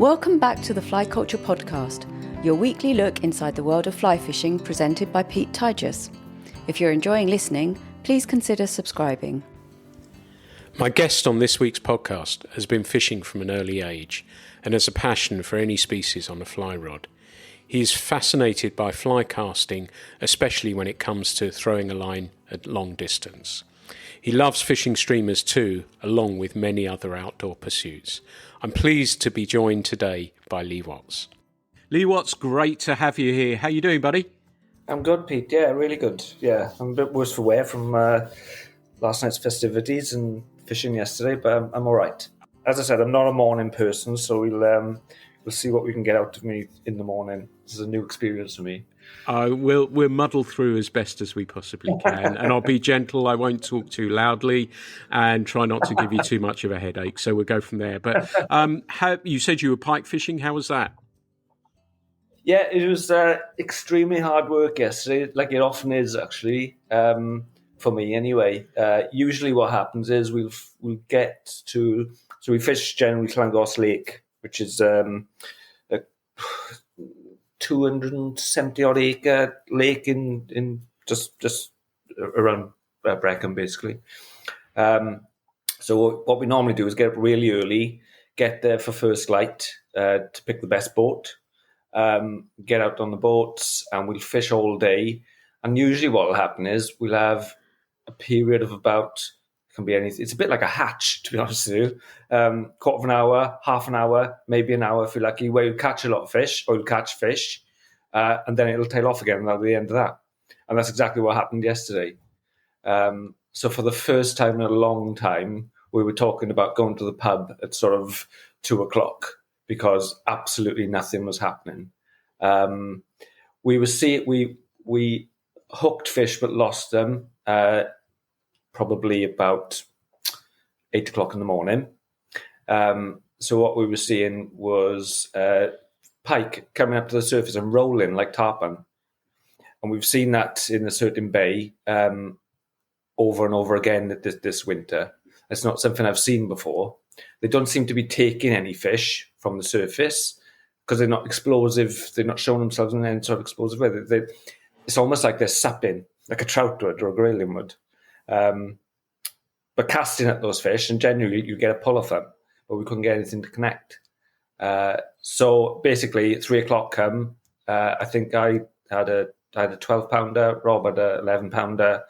Welcome back to the Fly Culture Podcast, your weekly look inside the world of fly fishing presented by Pete Tigers. If you're enjoying listening, please consider subscribing. My guest on this week's podcast has been fishing from an early age and has a passion for any species on a fly rod. He is fascinated by fly casting, especially when it comes to throwing a line at long distance. He loves fishing streamers too, along with many other outdoor pursuits. I'm pleased to be joined today by Lee Watts. Lee Watts, great to have you here. How you doing, buddy? I'm good, Pete. Yeah, really good. Yeah, I'm a bit worse for wear from last night's festivities and fishing yesterday, but I'm all right. As I said, I'm not a morning person, so we'll see what we can get out of me in the morning. This is a new experience for me. We'll muddle through as best as we possibly can, and I'll be gentle. I won't talk too loudly and try not to give you too much of a headache, so we'll go from there. But you said you were pike fishing. How was that? Yeah, it was extremely hard work yesterday, like it often is, actually, for me anyway. Usually what happens is we'll get to... So we fish generally Llangos Lake, which is a 270-odd acre lake in just around Brecon, basically. So what we normally do is get up really early, get there for first light to pick the best boat, get out on the boats, and we'll fish all day. And usually what will happen is we'll have a period of about... can be anything. It's a bit like a hatch, to be honest with you. Quarter of an hour, half an hour, maybe an hour if you're lucky, where you'll catch a lot of fish, or you'll catch fish, and then it'll tail off again at the end of that. And that's exactly what happened yesterday. So for the first time in a long time, we were talking about going to the pub at sort of 2:00 because absolutely nothing was happening. We hooked fish but lost them. Probably about 8:00 in the morning. So what we were seeing was pike coming up to the surface and rolling like tarpon. And we've seen that in a certain bay over and over again this winter. It's not something I've seen before. They don't seem to be taking any fish from the surface because they're not explosive. They're not showing themselves in any sort of explosive way. It's almost like they're sapping, like a trout would or a grayling would. But casting at those fish, and generally you get a pull off them, but we couldn't get anything to connect. So basically, 3:00 come. I think I had a 12-pounder. Rob had a 11-pounder.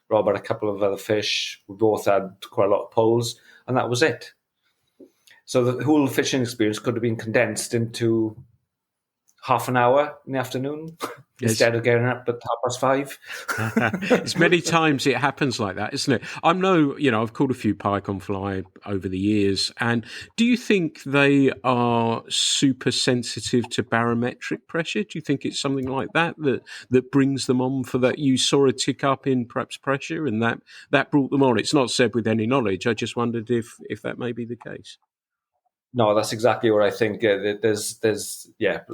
Rob had a couple of other fish. We both had quite a lot of poles, and that was it. So the whole fishing experience could have been condensed into half an hour in the afternoon. Instead of getting up at 5:30. It's many times it happens like that, isn't it? I've caught a few pike on fly over the years. And do you think they are super sensitive to barometric pressure? Do you think it's something like that brings them on for that? You saw a tick up in perhaps pressure and that brought them on. It's not said with any knowledge. I just wondered if that may be the case. No, that's exactly what I think. There's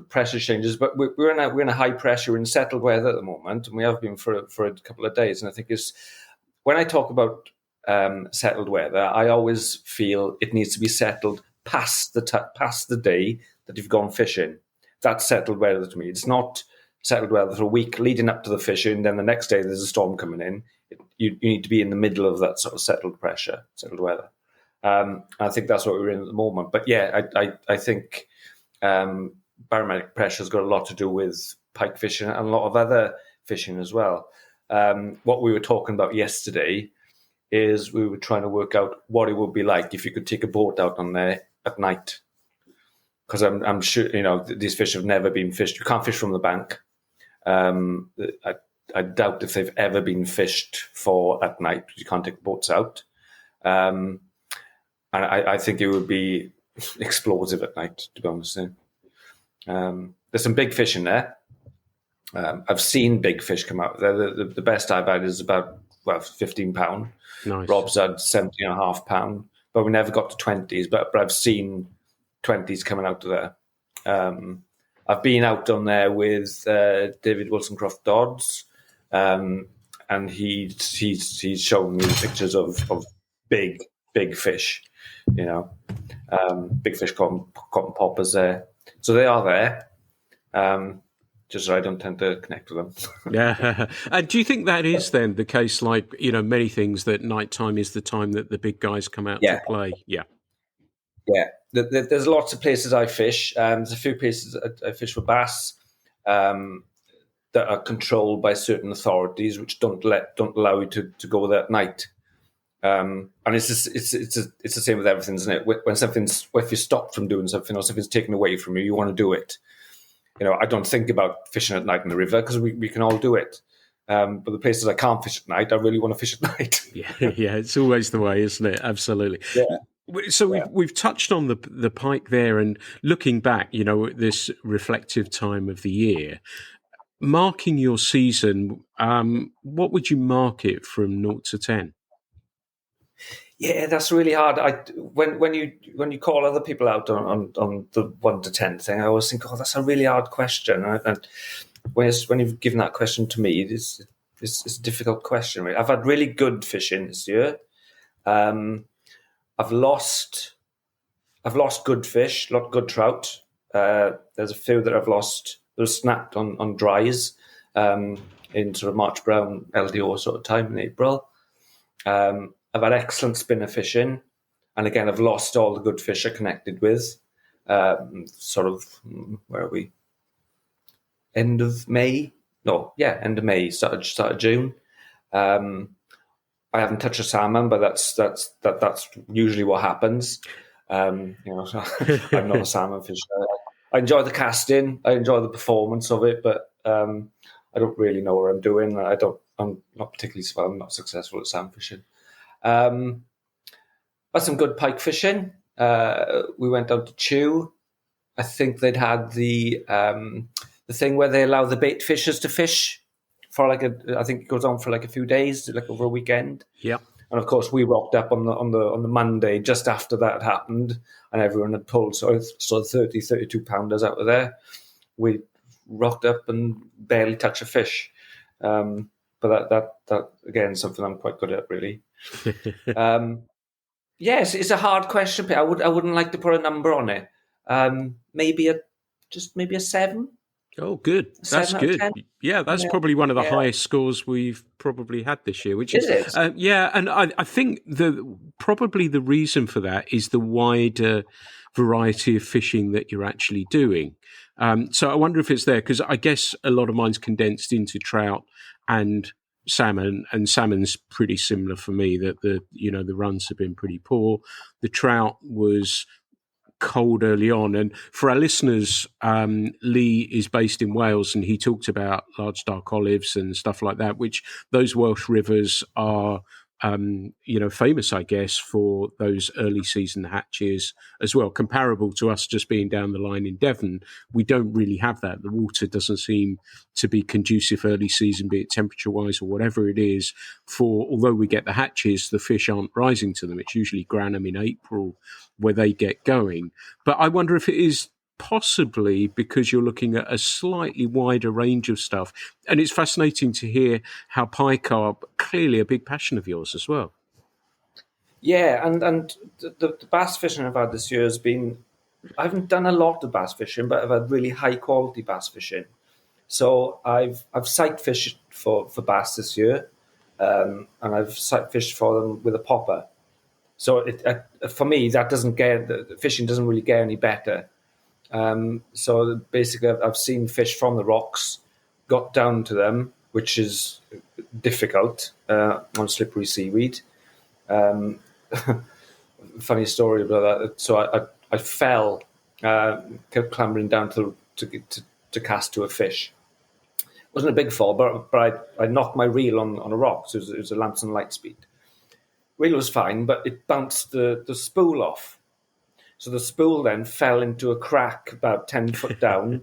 pressure changes, but we're in a high pressure, in settled weather at the moment, and we have been for a couple of days. And I think when I talk about settled weather, I always feel it needs to be settled past the day that you've gone fishing. That's settled weather to me. It's not settled weather for a week leading up to the fishing, then the next day there's a storm coming in. You need to be in the middle of that sort of settled weather. I think that's what we're in at the moment. But yeah, I think barometric pressure has got a lot to do with pike fishing and a lot of other fishing as well. What we were talking about yesterday is we were trying to work out what it would be like if you could take a boat out on there at night. Because I'm sure, these fish have never been fished. You can't fish from the bank. I doubt if they've ever been fished for at night. You can't take boats out. And I think it would be explosive at night, to be honest. There's some big fish in there. I've seen big fish come out. The best I've had is about 15 pound. Nice. Rob's had 17.5 pound, but we never got to 20s. But I've seen 20s coming out of there. I've been out on there with David Wilson-Croft Dodds, and he's shown me pictures of big fish, Big fish, cotton poppers there. So they are there. Just I don't tend to connect with them. Yeah. And do you think that is then the case, like, many things, that nighttime is the time that the big guys come out to play? Yeah. Yeah. There's lots of places I fish. There's a few places I fish for bass that are controlled by certain authorities, which don't allow you to go there at night. And it's the same with everything, isn't it? If you stop from doing something or something's taken away from you, you want to do it. I don't think about fishing at night in the river because we can all do it. But the places I can't fish at night, I really want to fish at night. Yeah, it's always the way, isn't it? Absolutely. Yeah. So we've touched on the pike there, and looking back, this reflective time of the year, marking your season, what would you mark it from 0 to 10? Yeah, that's really hard. When you call other people out on the 1 to 10 thing, I always think, that's a really hard question. And when you've given that question to me, it's a difficult question. Really. I've had really good fishing this year. I've lost good fish, not good trout. There's a few that I've lost. Those snapped on dries in sort of March brown LDO sort of time in April. I've had excellent spinner fishing, and again, I've lost all the good fish I connected with. Sort of, where are we? End of May? No, yeah, end of May, start of June. I haven't touched a salmon, but that's usually what happens. I'm not a salmon fisher. I enjoy the casting, I enjoy the performance of it, but I don't really know what I'm doing. I'm not particularly well. I'm not successful at salmon fishing. Had some good pike fishing. We went down to Chew. I think they'd had the thing where they allow the bait fishers to fish for I think it goes on for a few days, like over a weekend. Yeah. And of course, we rocked up on the Monday just after that had happened, and everyone had pulled 32 pounders out of there. We rocked up and barely touched a fish. But that again, something I'm quite good at, really. Yes, it's a hard question. I wouldn't like to put a number on it. Maybe a 7. Oh, good. That's good. Yeah, that's probably one of the highest scores we've probably had this year, which is yeah. And I think probably the reason for that is the wider variety of fishing that you're actually doing. So I wonder if it's there, because I guess a lot of mine's condensed into trout and salmon, and salmon's pretty similar for me. That the runs have been pretty poor. The trout was cold early on, and for our listeners, Lee is based in Wales, and he talked about large dark olives and stuff like that, which those Welsh rivers are famous, I guess, for those early season hatches as well. Comparable to us just being down the line in Devon, we don't really have that. The water doesn't seem to be conducive early season, be it temperature wise or whatever it is. Although we get the hatches, the fish aren't rising to them. It's usually Granham in April where they get going. But I wonder if it is possibly because you're looking at a slightly wider range of stuff. And it's fascinating to hear how pike are clearly a big passion of yours as well. Yeah, and the bass fishing I've had this year has been, I haven't done a lot of bass fishing, but I've had really high quality bass fishing. So I've sight fished for bass this year, and I've sight fished for them with a popper. So for me, the fishing doesn't really get any better. So basically, I've seen fish from the rocks, got down to them, which is difficult on slippery seaweed. Funny story about that. So I fell, kept clambering down to cast to a fish. It wasn't a big fall, but I knocked my reel on a rock. So it was a Lamson Lightspeed. Reel was fine, but it bounced the spool off. So the spool then fell into a crack about 10 foot down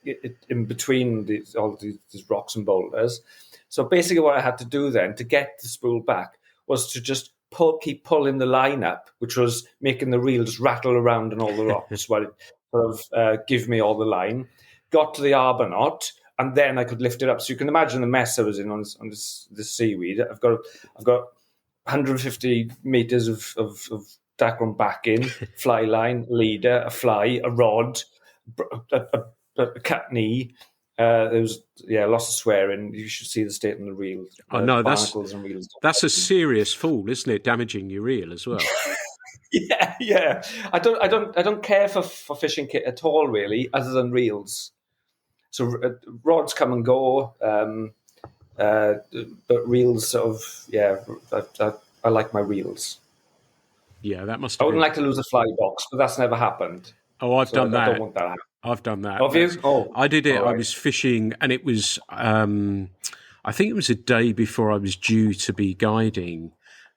in between all these rocks and boulders. So basically what I had to do then to get the spool back was to just keep pulling the line up, which was making the reel just rattle around on all the rocks while it sort of give me all the line. Got to the arbor knot, and then I could lift it up. So you can imagine the mess I was in on this seaweed. I've got 150 meters of dark-ground backing, fly line, leader, a fly, a rod, a cat knee. There was lots of swearing. You should see the state of the reel. I know barnacles and reels. that's a serious fall, isn't it? Damaging your reel as well. Yeah. I don't care for fishing kit at all, really, other than reels. So rods come and go, but reels sort of I like my reels. Yeah, that must. I wouldn't like to lose a fly box, but that's never happened. Oh, I've done that. I don't want that to happen. I've done that. Have you? Oh, I did it. right. I was fishing, and it was. I think it was a day before I was due to be guiding,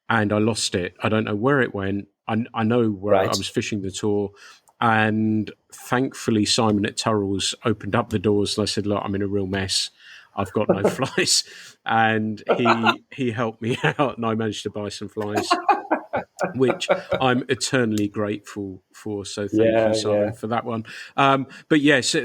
and I lost it. I don't know where it went. I know where I was fishing the tour, and thankfully Simon at Turrells opened up the doors, and I said, "Look, I'm in a real mess. I've got no flies," and he helped me out, and I managed to buy some flies, which I'm eternally grateful for. So thank you, Simon, for that one. But yes,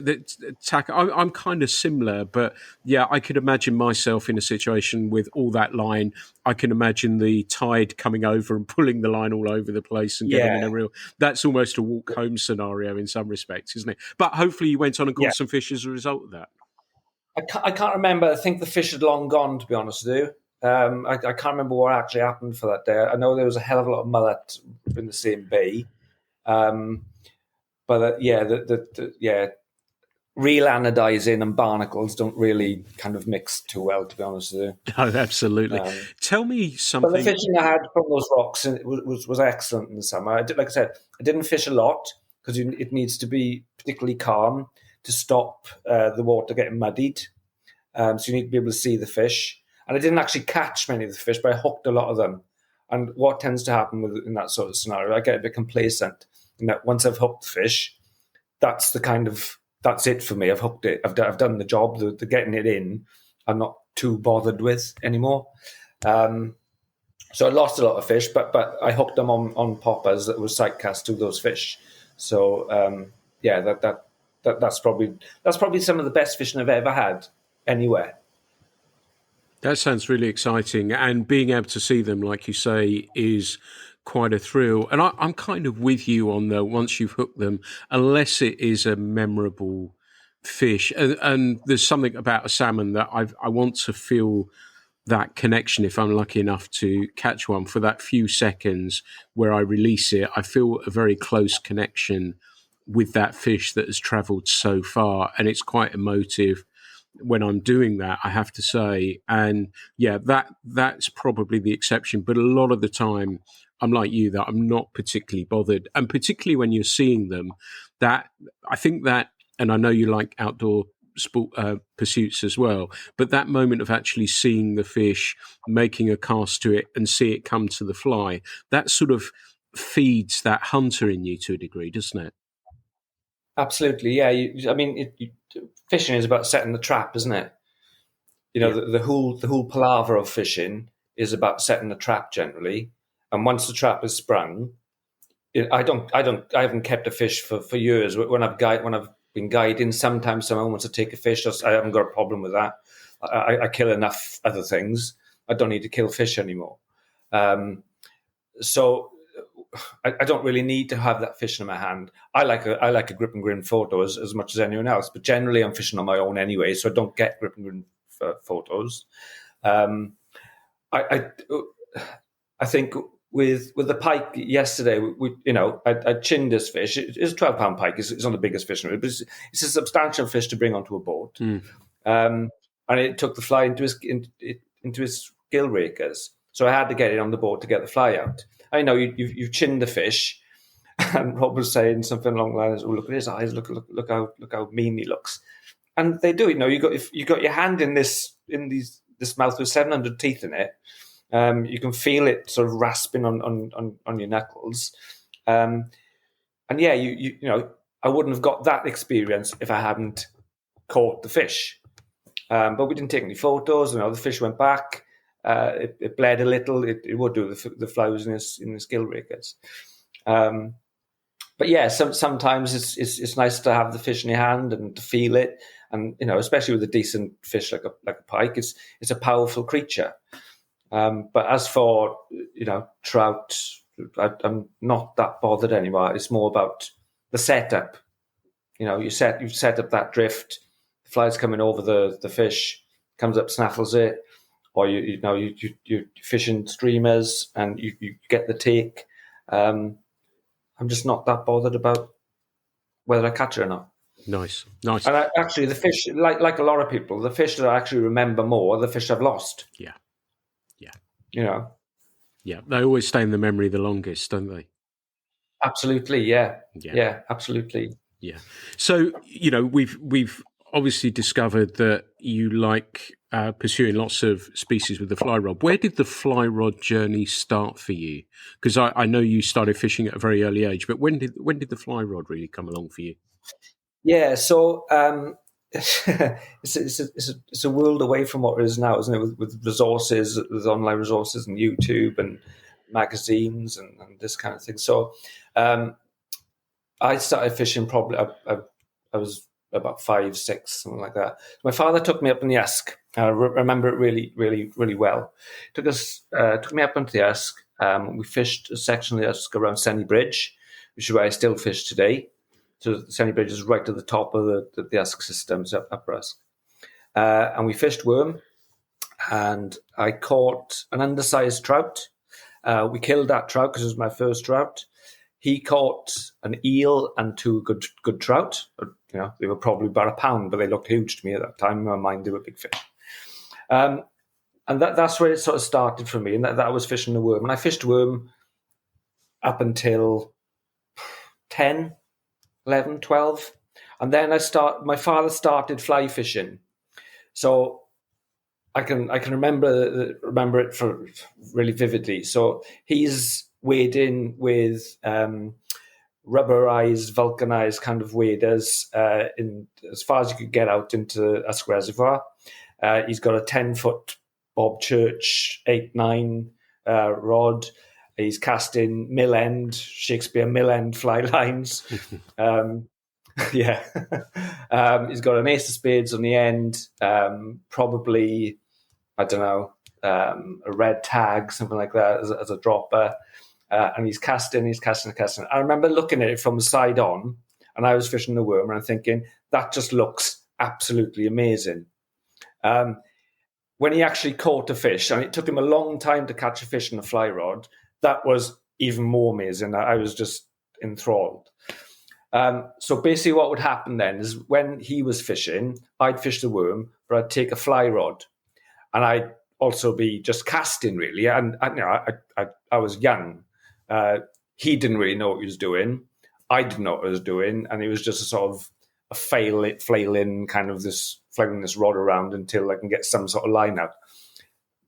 Tack, I'm kind of similar, but yeah, I could imagine myself in a situation with all that line. I can imagine the tide coming over and pulling the line all over the place and getting in a real. That's almost a walk home scenario in some respects, isn't it? But hopefully you went on and caught some fish as a result of that. I can't remember. I think the fish had long gone, to be honest with you. I can't remember what actually happened for that day. I know there was a hell of a lot of mullet in the same bay. But real anodizing and barnacles don't really kind of mix too well, to be honest with you. Oh, absolutely. Tell me something. But the fishing I had from those rocks was excellent in the summer. Like I said, I didn't fish a lot because it needs to be particularly calm to stop the water getting muddied. So you need to be able to see the fish. And I didn't actually catch many of the fish, but I hooked a lot of them. And what tends to happen in that sort of scenario, I get a bit complacent in that once I've hooked the fish, that's it for me. I've hooked it. I've done the job. The getting it in, I'm not too bothered with anymore. So I lost a lot of fish, but I hooked them on poppers that were sight cast to those fish. So that's probably some of the best fishing I've ever had anywhere. That sounds really exciting, and being able to see them, like you say, is quite a thrill. And I'm kind of with you on the once you've hooked them, unless it is a memorable fish, and there's something about a salmon that I want to feel that connection. If I'm lucky enough to catch one for that few seconds where I release it, I feel a very close connection with that fish that has travelled so far, and it's quite emotive when I'm doing that, I have to say. And yeah, that's probably the exception. But a lot of the time, I'm like you, that I'm not particularly bothered. And particularly when you're seeing them, that I think that, and I know you like outdoor sport pursuits as well, but that moment of actually seeing the fish, making a cast to it and see it come to the fly, that sort of feeds that hunter in you to a degree, doesn't it? Absolutely, yeah. Fishing is about setting the trap, isn't it? You know, the whole palaver of fishing is about setting the trap generally. And once the trap is sprung, I haven't kept a fish for years. When I've been guiding, sometimes someone wants to take a fish. I haven't got a problem with that. I kill enough other things. I don't need to kill fish anymore. So I don't really need to have that fish in my hand. I like a grip and grin photo as much as anyone else, but generally I'm fishing on my own anyway, so I don't get grip and grin photos. I think with the pike yesterday, I chinned this fish. It's a 12-pound pike. It's not the biggest fish, but it's a substantial fish to bring onto a boat. And it took the fly into his gill rakers, so I had to get it on the boat to get the fly out. I know you've chinned the fish, and Rob was saying something along the lines, "Oh, look at his eyes! Look how mean he looks." And they do. You got your hand in this mouth with 700 teeth in it. You can feel it sort of rasping on your knuckles. And yeah, I wouldn't have got that experience if I hadn't caught the fish. But we didn't take any photos. The fish went back. It bled a little. It would do. The fly was in his gill rakers. But yeah, sometimes it's nice to have the fish in your hand and to feel it, and especially with a decent fish like a pike, it's a powerful creature. But as for trout, I'm not that bothered anymore. It's more about the setup. You set up that drift, the fly's coming over the fish, comes up, snaffles it, or you fishing streamers and you get the take. I'm just not that bothered about whether I catch it or not. Nice. And actually, the fish, like a lot of people, the fish that I actually remember more are the fish I've lost. Yeah. Yeah, they always stay in the memory the longest, don't they? Absolutely, yeah, absolutely. Yeah. So, we've obviously discovered that you like pursuing lots of species with the fly rod. Where did the fly rod journey start for you? Because I know you started fishing at a very early age, but when did the fly rod really come along for you? Yeah, so it's a world away from what it is now, isn't it? With resources, with online resources and YouTube and magazines and this kind of thing. So I started fishing probably, I was about 5, 6, something like that. My father took me up in the Usk. I remember it really, really, really well. Took me up into the Usk. We fished a section of the Usk around Senny Bridge, which is where I still fish today. So Senny Bridge is right at the top of the Usk systems, Upper Usk. And we fished worm, and I caught an undersized trout. We killed that trout because it was my first trout. He caught an eel and 2 good trout. They were probably about a pound, but they looked huge to me at that time. In my mind, they were big fish. And that's where it sort of started for me, and that was fishing the worm. And I fished worm up until 10, 11, 12. And then my father started fly fishing. So I can remember it for really vividly. So he's wading with rubberized, vulcanized kind of waders in as far as you could get out into Usk Reservoir. He's got a 10-foot Bob Church 8-9 rod. He's casting Shakespeare mill end fly lines. He's got an ace of spades on the end, probably, I don't know, a red tag, something like that as a dropper. And he's casting. I remember looking at it from the side on, and I was fishing the worm, and I'm thinking, that just looks absolutely amazing. When he actually caught a fish, and it took him a long time to catch a fish in a fly rod, that was even more amazing. I was just enthralled. So basically what would happen then is when he was fishing, I'd fish the worm, but I'd take a fly rod, and I'd also be just casting, really. And I was young. He didn't really know what he was doing. I didn't know what I was doing. And it was just a sort of a flailing kind of flailing this rod around until I can get some sort of line out.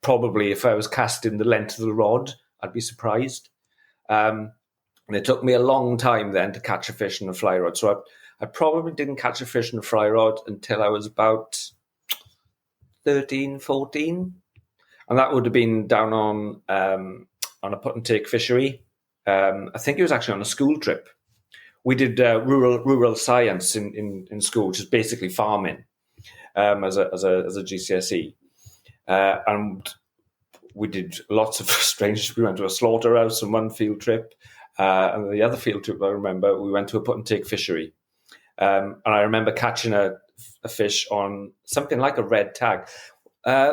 Probably if I was casting the length of the rod, I'd be surprised. And it took me a long time then to catch a fish in a fly rod. So I probably didn't catch a fish in a fly rod until I was about 13, 14. And that would have been down on a put and take fishery. I think it was actually on a school trip. We did rural science in school, which is basically farming, as a GCSE. And we did lots of strange. We went to a slaughterhouse on one field trip. And the other field trip I remember, we went to a put and take fishery. And I remember catching a fish on something like a red tag.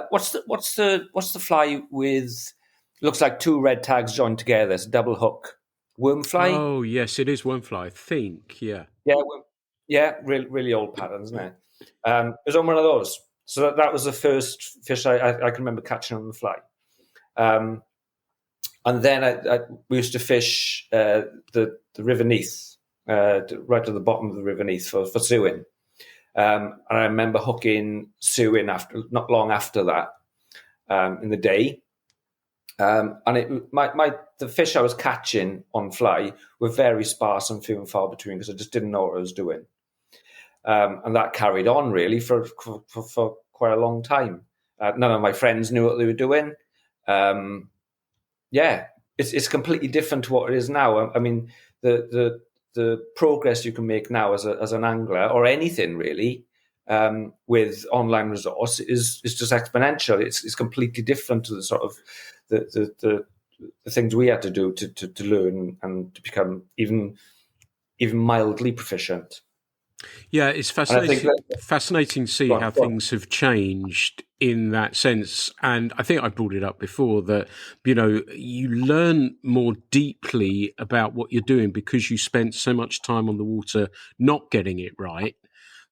What's the fly with? Looks like 2 red tags joined together. It's a double hook. Worm fly. Oh yes, it is worm fly. I think, yeah. Really, really old pattern, isn't it? It was on one of those. So that was the first fish I can remember catching on the fly. And then we used to fish the River Neath, right at the bottom of the River Neath for suing. And I remember hooking suing not long after that, in the day. And the fish I was catching on fly were very sparse and few and far between because I just didn't know what I was doing. And that carried on really for quite a long time. None of my friends knew what they were doing. It's completely different to what it is now. I mean, the progress you can make now as an angler or anything really, with online resource is just exponential. It's completely different to the sort of the the things we had to do to learn and to become even mildly proficient. Yeah, it's And I think fascinating to see how things have changed in that sense. And I think I brought it up before that, you learn more deeply about what you're doing because you spent so much time on the water not getting it right,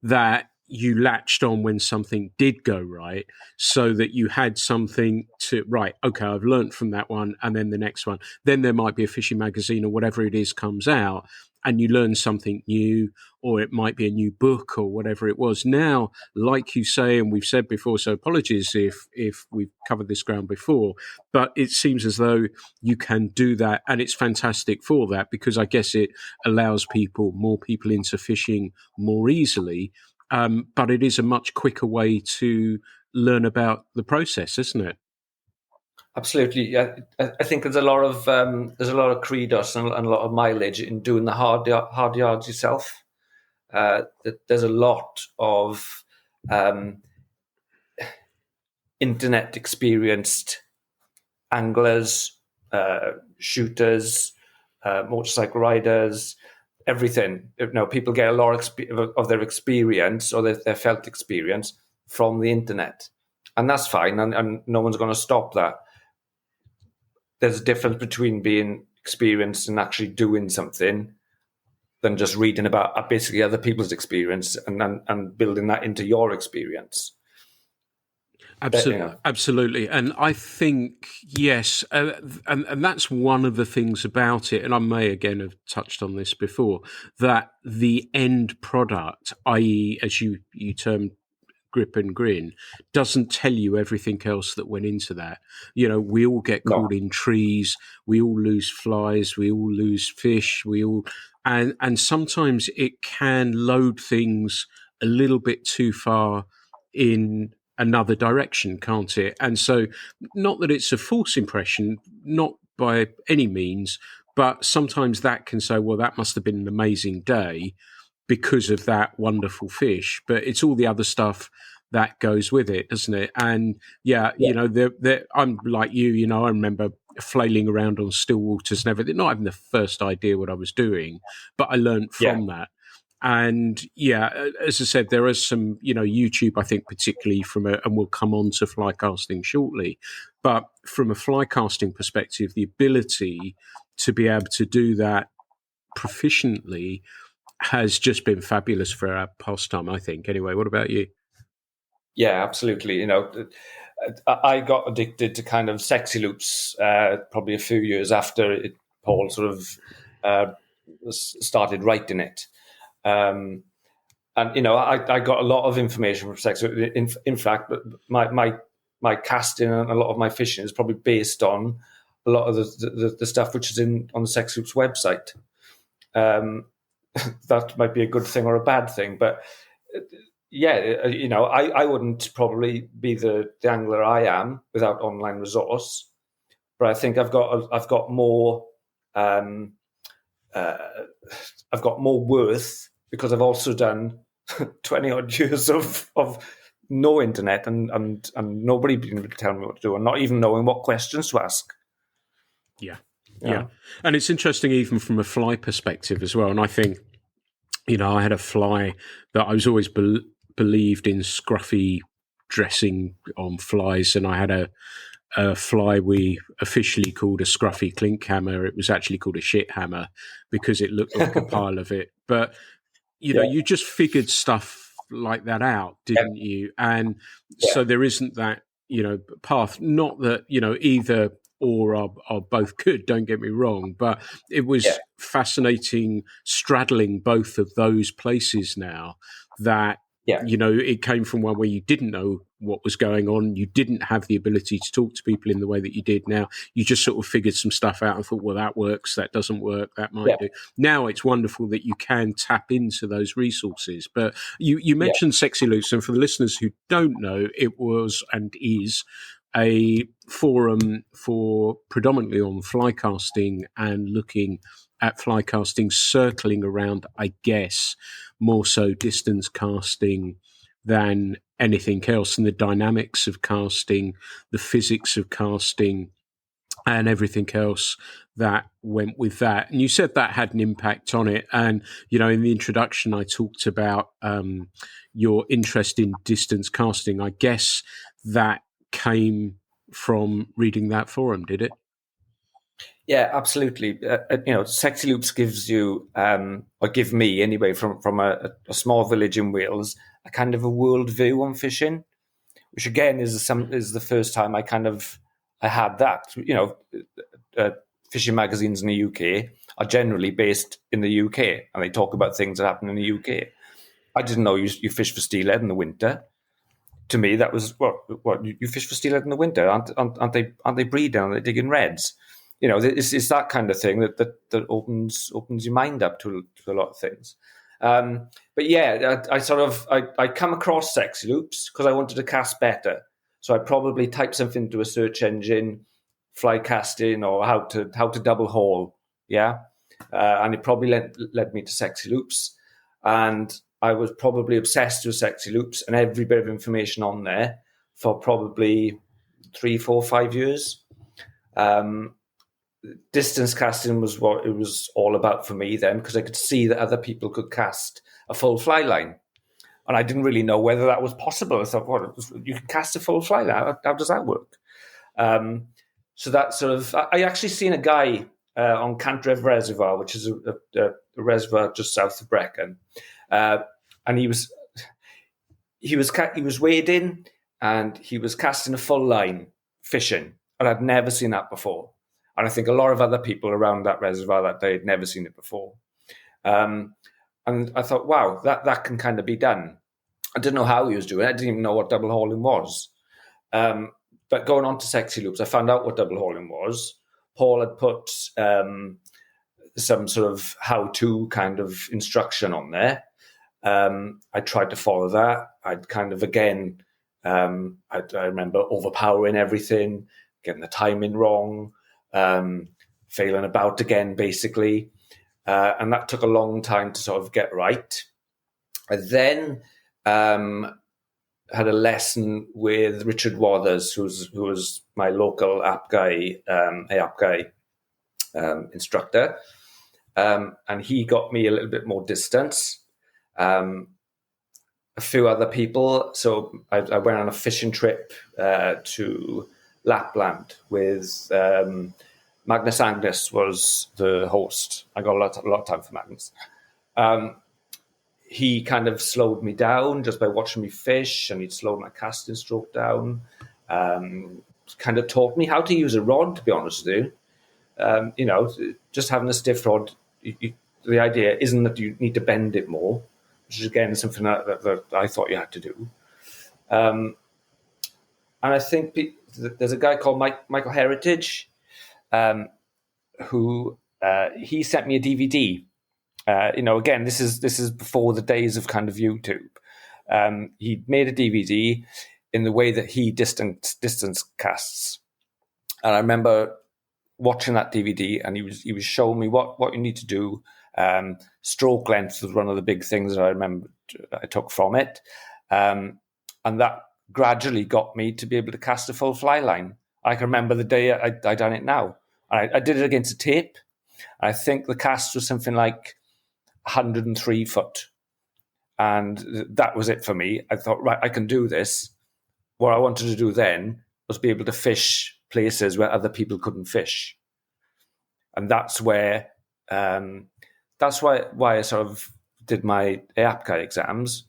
that you latched on when something did go right, so that you had something to, right, okay, I've learned from that one, and then the next one. Then there might be a fishing magazine or whatever it is comes out, and you learn something new, or it might be a new book or whatever it was. Now, like you say, and we've said before, so apologies if we've covered this ground before, but it seems as though you can do that, and it's fantastic for that, because I guess it allows more people into fishing more easily. But it is a much quicker way to learn about the process, isn't it? Absolutely. Yeah, I think there's a lot of credos and a lot of mileage in doing the hard yards yourself. There's a lot of internet experienced anglers, shooters, motorcycle riders, everything. People get a lot of their experience or their felt experience from the internet, and that's fine, and no one's going to stop that. There's a difference between being experienced and actually doing something than just reading about basically other people's experience and building that into your experience. Absolutely. And I think, yes, and that's one of the things about it, and I may again have touched on this before, that the end product, i.e., as you termed grip and grin, doesn't tell you everything else that went into that. We all get caught in trees, we all lose flies, we all lose fish, and sometimes it can load things a little bit too far in another direction, can't it? And so, not that it's a false impression, not by any means, but sometimes that can say, well, that must have been an amazing day because of that wonderful fish, but it's all the other stuff that goes with it, doesn't it? And I'm like you, I remember flailing around on still waters and everything, not having the first idea what I was doing, but I learned from that. And as I said, there is some, YouTube, I think, particularly and we'll come on to fly casting shortly, but from a fly casting perspective, the ability to be able to do that proficiently has just been fabulous for our pastime, I think. Anyway, what about you? Yeah, absolutely. I got addicted to kind of sexy loops probably a few years after Paul sort of started writing it. And I got a lot of information from sex. In fact, my casting and a lot of my fishing is probably based on a lot of the stuff which is on the Sex Loops website. That might be a good thing or a bad thing, but I wouldn't probably be the angler I am without online resource. But I think I've got more worth because I've also done 20 odd years of no internet and nobody being able to tell me what to do and not even knowing what questions to ask. Yeah. And it's interesting even from a fly perspective as well. And I think, I had a fly that I was always believed in scruffy dressing on flies, and I had a fly we officially called a scruffy clink hammer. It was actually called a shit hammer because it looked like a pile of it. But, you just figured stuff like that out, didn't you? And so there isn't that, path. Not that, either or are both good, don't get me wrong, but it was fascinating straddling both of those places now that, it came from one where you didn't know what was going on. You didn't have the ability to talk to people in the way that you did now. You just sort of figured some stuff out and thought, well, that works, that doesn't work, that might do. Now it's wonderful that you can tap into those resources. But you mentioned Sexy Loops, and for the listeners who don't know, it was and is a forum for predominantly on fly casting and looking at fly casting, circling around, I guess, more so distance casting than anything else, and the dynamics of casting, the physics of casting, and everything else that went with that. And you said that had an impact on it. And, in the introduction, I talked about your interest in distance casting. I guess that came from reading that forum, did it? Yeah, absolutely. Sexy Loops gives you, or give me anyway, from a small village in Wales, a kind of a world view on fishing, which again is the first time I had that. Fishing magazines in the UK are generally based in the UK, and they talk about things that happen in the UK. I didn't know you fish for steelhead in the winter. To me, that was what you fish for steelhead in the winter. Aren't they breeding? Aren't they digging reds? It's that kind of thing that opens your mind up to a lot of things. But yeah, I come across Sexy Loops because I wanted to cast better. So I probably typed something into a search engine, fly casting, or how to double haul. Yeah, and it probably led me to Sexy Loops, and I was probably obsessed with Sexy Loops and every bit of information on there for probably 3, 4, 5 years. Distance casting was what it was all about for me then, because I could see that other people could cast a full fly line. And I didn't really know whether that was possible. I thought, you can cast a full fly line? How does that work? So that I actually seen a guy on Cantrev Reservoir, which is a reservoir just south of Brecon. And he was wading and he was casting a full line fishing. And I'd never seen that before. And I think a lot of other people around that reservoir that day had never seen it before. And I thought, wow, that can kind of be done. I didn't know how he was doing it. I didn't even know what double hauling was. But going on to Sexy Loops, I found out what double hauling was. Paul had put some sort of how-to kind of instruction on there. I tried to follow that. I'd kind of, again, I remember overpowering everything, getting the timing wrong, failing about again, basically. And that took a long time to sort of get right. I then had a lesson with Richard Wathers, who was my local app guy instructor. And he got me a little bit more distance. A few other people. So I went on a fishing trip to Lapland with Magnus Angus was the host. I got a lot of time for Magnus. He kind of slowed me down just by watching me fish, and he'd slowed my casting stroke down. Kind of taught me how to use a rod, to be honest with you. Just having a stiff rod, the idea isn't that you need to bend it more, which is, again, something that I thought you had to do. And I think there's a guy called Michael Heritage, who he sent me a DVD. Again, this is before the days of kind of YouTube. He made a DVD in the way that he distance casts, and I remember watching that DVD, and he was showing me what you need to do. Stroke length was one of the big things that I remember I took from it, and that gradually got me to be able to cast a full fly line. I can remember the day I done it now. I did it against a tape. I think the cast was something like 103 foot. And that was it for me. I thought, right, I can do this. What I wanted to do then was be able to fish places where other people couldn't fish. And that's why I sort of did my APCA exams,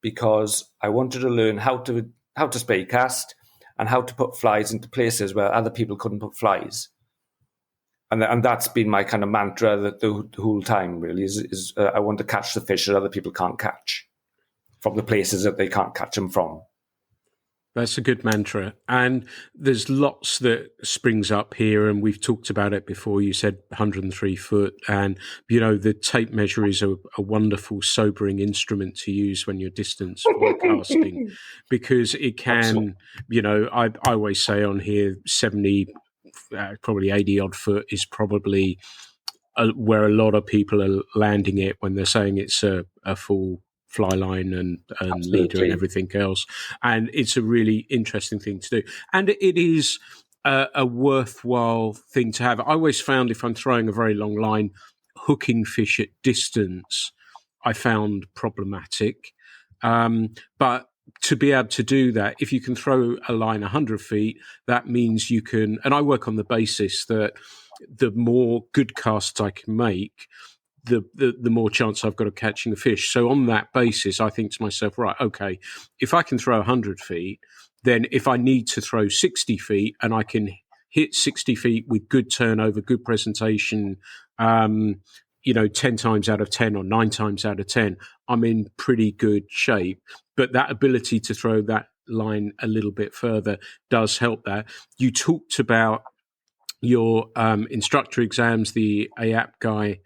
because I wanted to learn how to spey cast and how to put flies into places where other people couldn't put flies. And that's been my kind of mantra the whole time, really, is I want to catch the fish that other people can't catch from the places that they can't catch them from. That's a good mantra. And there's lots that springs up here, and we've talked about it before. You said 103 foot, and, the tape measure is a wonderful, sobering instrument to use when you're distance forecasting, because it can, I always say on here, 70, probably 80 odd foot is probably where a lot of people are landing it when they're saying it's a full fly line and leader and everything else. And it's a really interesting thing to do. And it is a worthwhile thing to have. I always found if I'm throwing a very long line, hooking fish at distance, I found problematic. But to be able to do that, if you can throw a line 100 feet, that means you can, and I work on the basis that the more good casts I can make, the more chance I've got of catching a fish. So on that basis, I think to myself, right, okay, if I can throw 100 feet, then if I need to throw 60 feet and I can hit 60 feet with good turnover, good presentation, 10 times out of 10 or 9 times out of 10, I'm in pretty good shape. But that ability to throw that line a little bit further does help that. You talked about your instructor exams, the AAP guy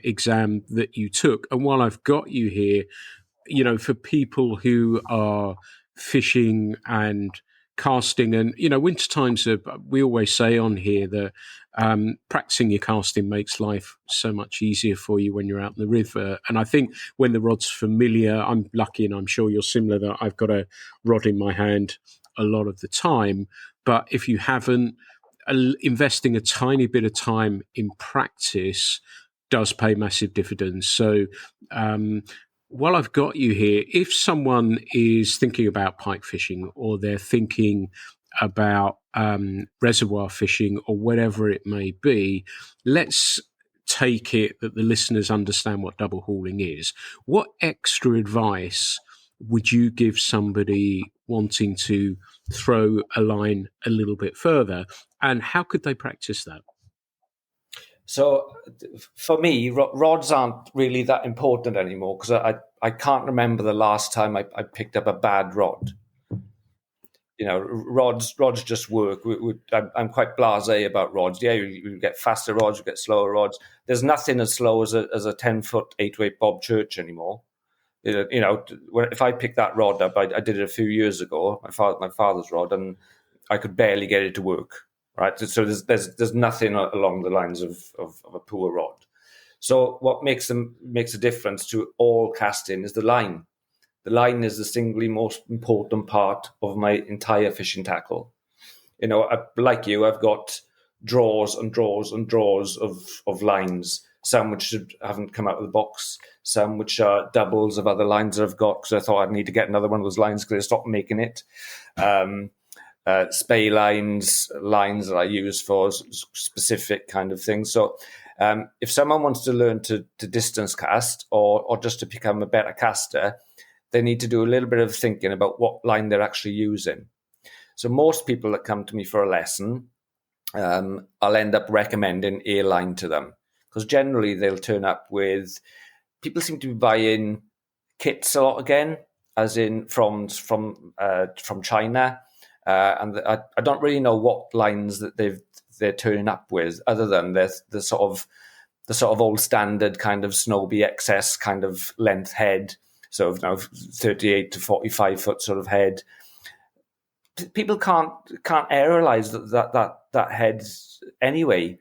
exam that you took. And while I've got you here, for people who are fishing and casting, and winter times, we always say on here that practicing your casting makes life so much easier for you when you're out in the river. And I think when the rod's familiar, I'm lucky, and I'm sure you're similar, that I've got a rod in my hand a lot of the time. But if you haven't, investing a tiny bit of time in practice does pay massive dividends. So while I've got you here, if someone is thinking about pike fishing, or they're thinking about reservoir fishing, or whatever it may be, let's take it that the listeners understand what double hauling is. What extra advice would you give somebody wanting to throw a line a little bit further, and how could they practice that? So for me, rods aren't really that important anymore, because I can't remember the last time I picked up a bad rod. Rods just work. I'm quite blasé about rods. Yeah, you get faster rods, you get slower rods. There's nothing as slow as a 10-foot 8-weight Bob Church anymore. If I picked that rod up, I did it a few years ago, my father's rod, and I could barely get it to work. Right, so there's nothing along the lines of a poor rod. So what makes a difference to all casting is the line. The line is the single most important part of my entire fishing tackle. Like you, I've got drawers and drawers and drawers of lines. Some which haven't come out of the box, some which are doubles of other lines that I've got, because I thought I'd need to get another one of those lines because I stopped making it. Spay lines that I use for specific kind of things. So if someone wants to learn to distance cast, or just to become a better caster, they need to do a little bit of thinking about what line they're actually using. So most people that come to me for a lesson, I'll end up recommending a line to them, because generally they'll turn up with, people seem to be buying kits a lot again, as in from China. And I don't really know what lines that they're turning up with, other than the sort of old standard kind of Snowbie XS kind of length head, so 38 to 45 foot sort of head. People can't aerialize that head anyway,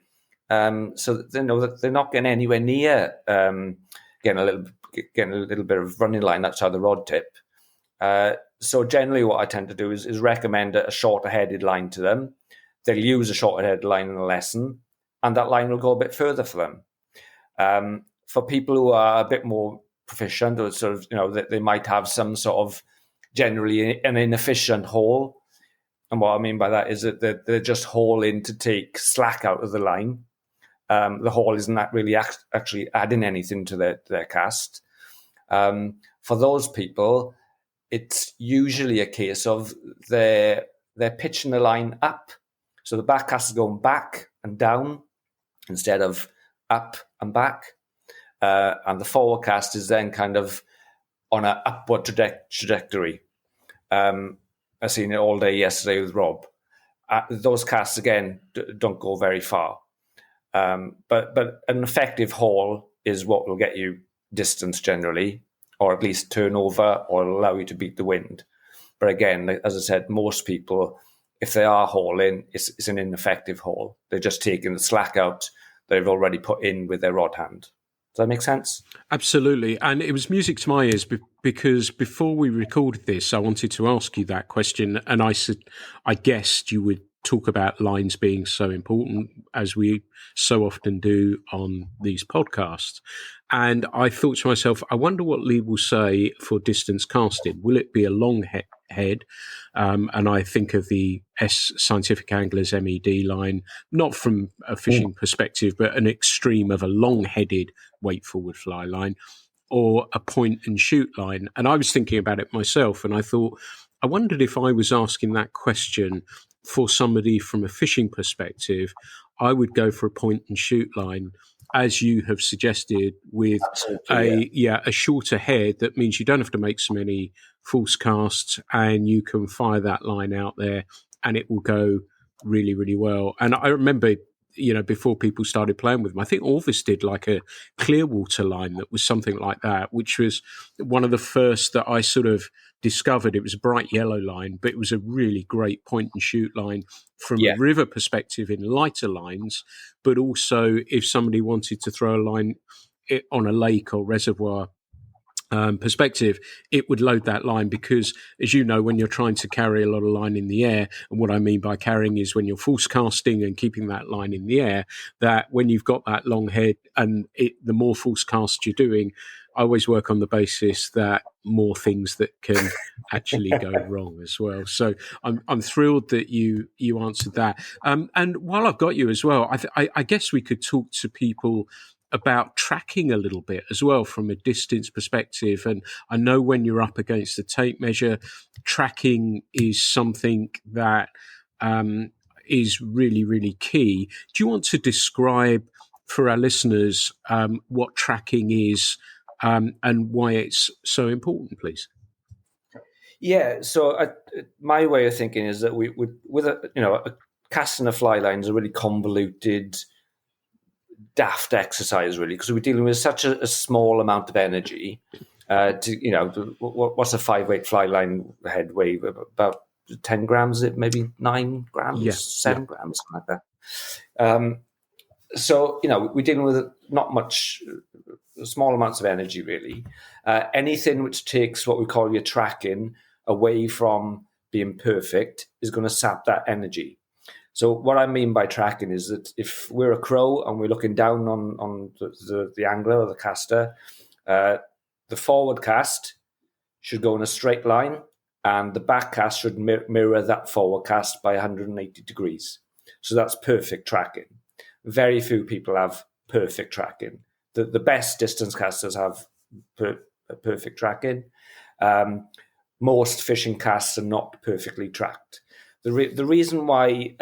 so they're not getting anywhere near getting a little bit of running line outside the rod tip. So generally what I tend to do is recommend a shorter headed line to them. They'll use a shorter headed line in the lesson, and that line will go a bit further for them. For people who are a bit more proficient, or sort of, they might have some sort of generally an inefficient haul. And what I mean by that is that they're just hauling to take slack out of the line. The haul isn't really actually adding anything to their cast. For those people, it's usually a case of they're pitching the line up. So the back cast is going back and down instead of up and back. And the forward cast is then kind of on an upward trajectory. I've seen it all day yesterday with Rob. Those casts, again, don't go very far. But an effective haul is what will get you distance generally, or at least turnover, or allow you to beat the wind. But again, as I said, most people, if they are hauling, it's an ineffective haul. They're just taking the slack out they've already put in with their rod hand. Does that make sense? Absolutely. And it was music to my ears because before we recorded this, I wanted to ask you that question. And I said, I guessed you would talk about lines being so important, as we so often do on these podcasts. And I thought to myself, I wonder what Lee will say for distance casting. Will it be a long head? And I think of the Scientific Anglers MED line, not from a fishing perspective, but an extreme of a long-headed weight forward fly line, or a point and shoot line. And I was thinking about it myself, and I thought, I wondered if I was asking that question for somebody from a fishing perspective, I would go for a point and shoot line, as you have suggested, with a shorter head. That means you don't have to make so many false casts, and you can fire that line out there, and it will go really, really well. And I remember, before people started playing with them, I think Orvis did like a Clearwater line that was something like that, which was one of the first that I sort of discovered. It was a bright yellow line, but it was a really great point and shoot line from a river perspective in lighter lines, but also if somebody wanted to throw a line on a lake or reservoir perspective, it would load that line, because, as you know, when you're trying to carry a lot of line in the air, and what I mean by carrying is when you're false casting and keeping that line in the air, that when you've got that long head and the more false casts you're doing, I always work on the basis that more things that can actually go wrong as well. So I'm thrilled that you answered that. And while I've got you as well, I guess we could talk to people about tracking a little bit as well from a distance perspective. And I know when you're up against the tape measure, tracking is something that is really, really key. Do you want to describe for our listeners what tracking is and why it's so important, please? Yeah, so my way of thinking is that with a casting a fly line is a really convoluted, daft exercise, really, because we're dealing with such a small amount of energy. What's a 5-weight fly line head weigh? About 10 grams, maybe 9 grams, 7 grams, something like that. So we're dealing with not much, small amounts of energy, really. Anything which takes what we call your tracking away from being perfect is going to sap that energy. So what I mean by tracking is that if we're a crow and we're looking down on the angler or the caster, the forward cast should go in a straight line, and the back cast should mirror that forward cast by 180 degrees. So that's perfect tracking. Very few people have perfect tracking. The best distance casters have perfect tracking. Most fishing casts are not perfectly tracked. The reason why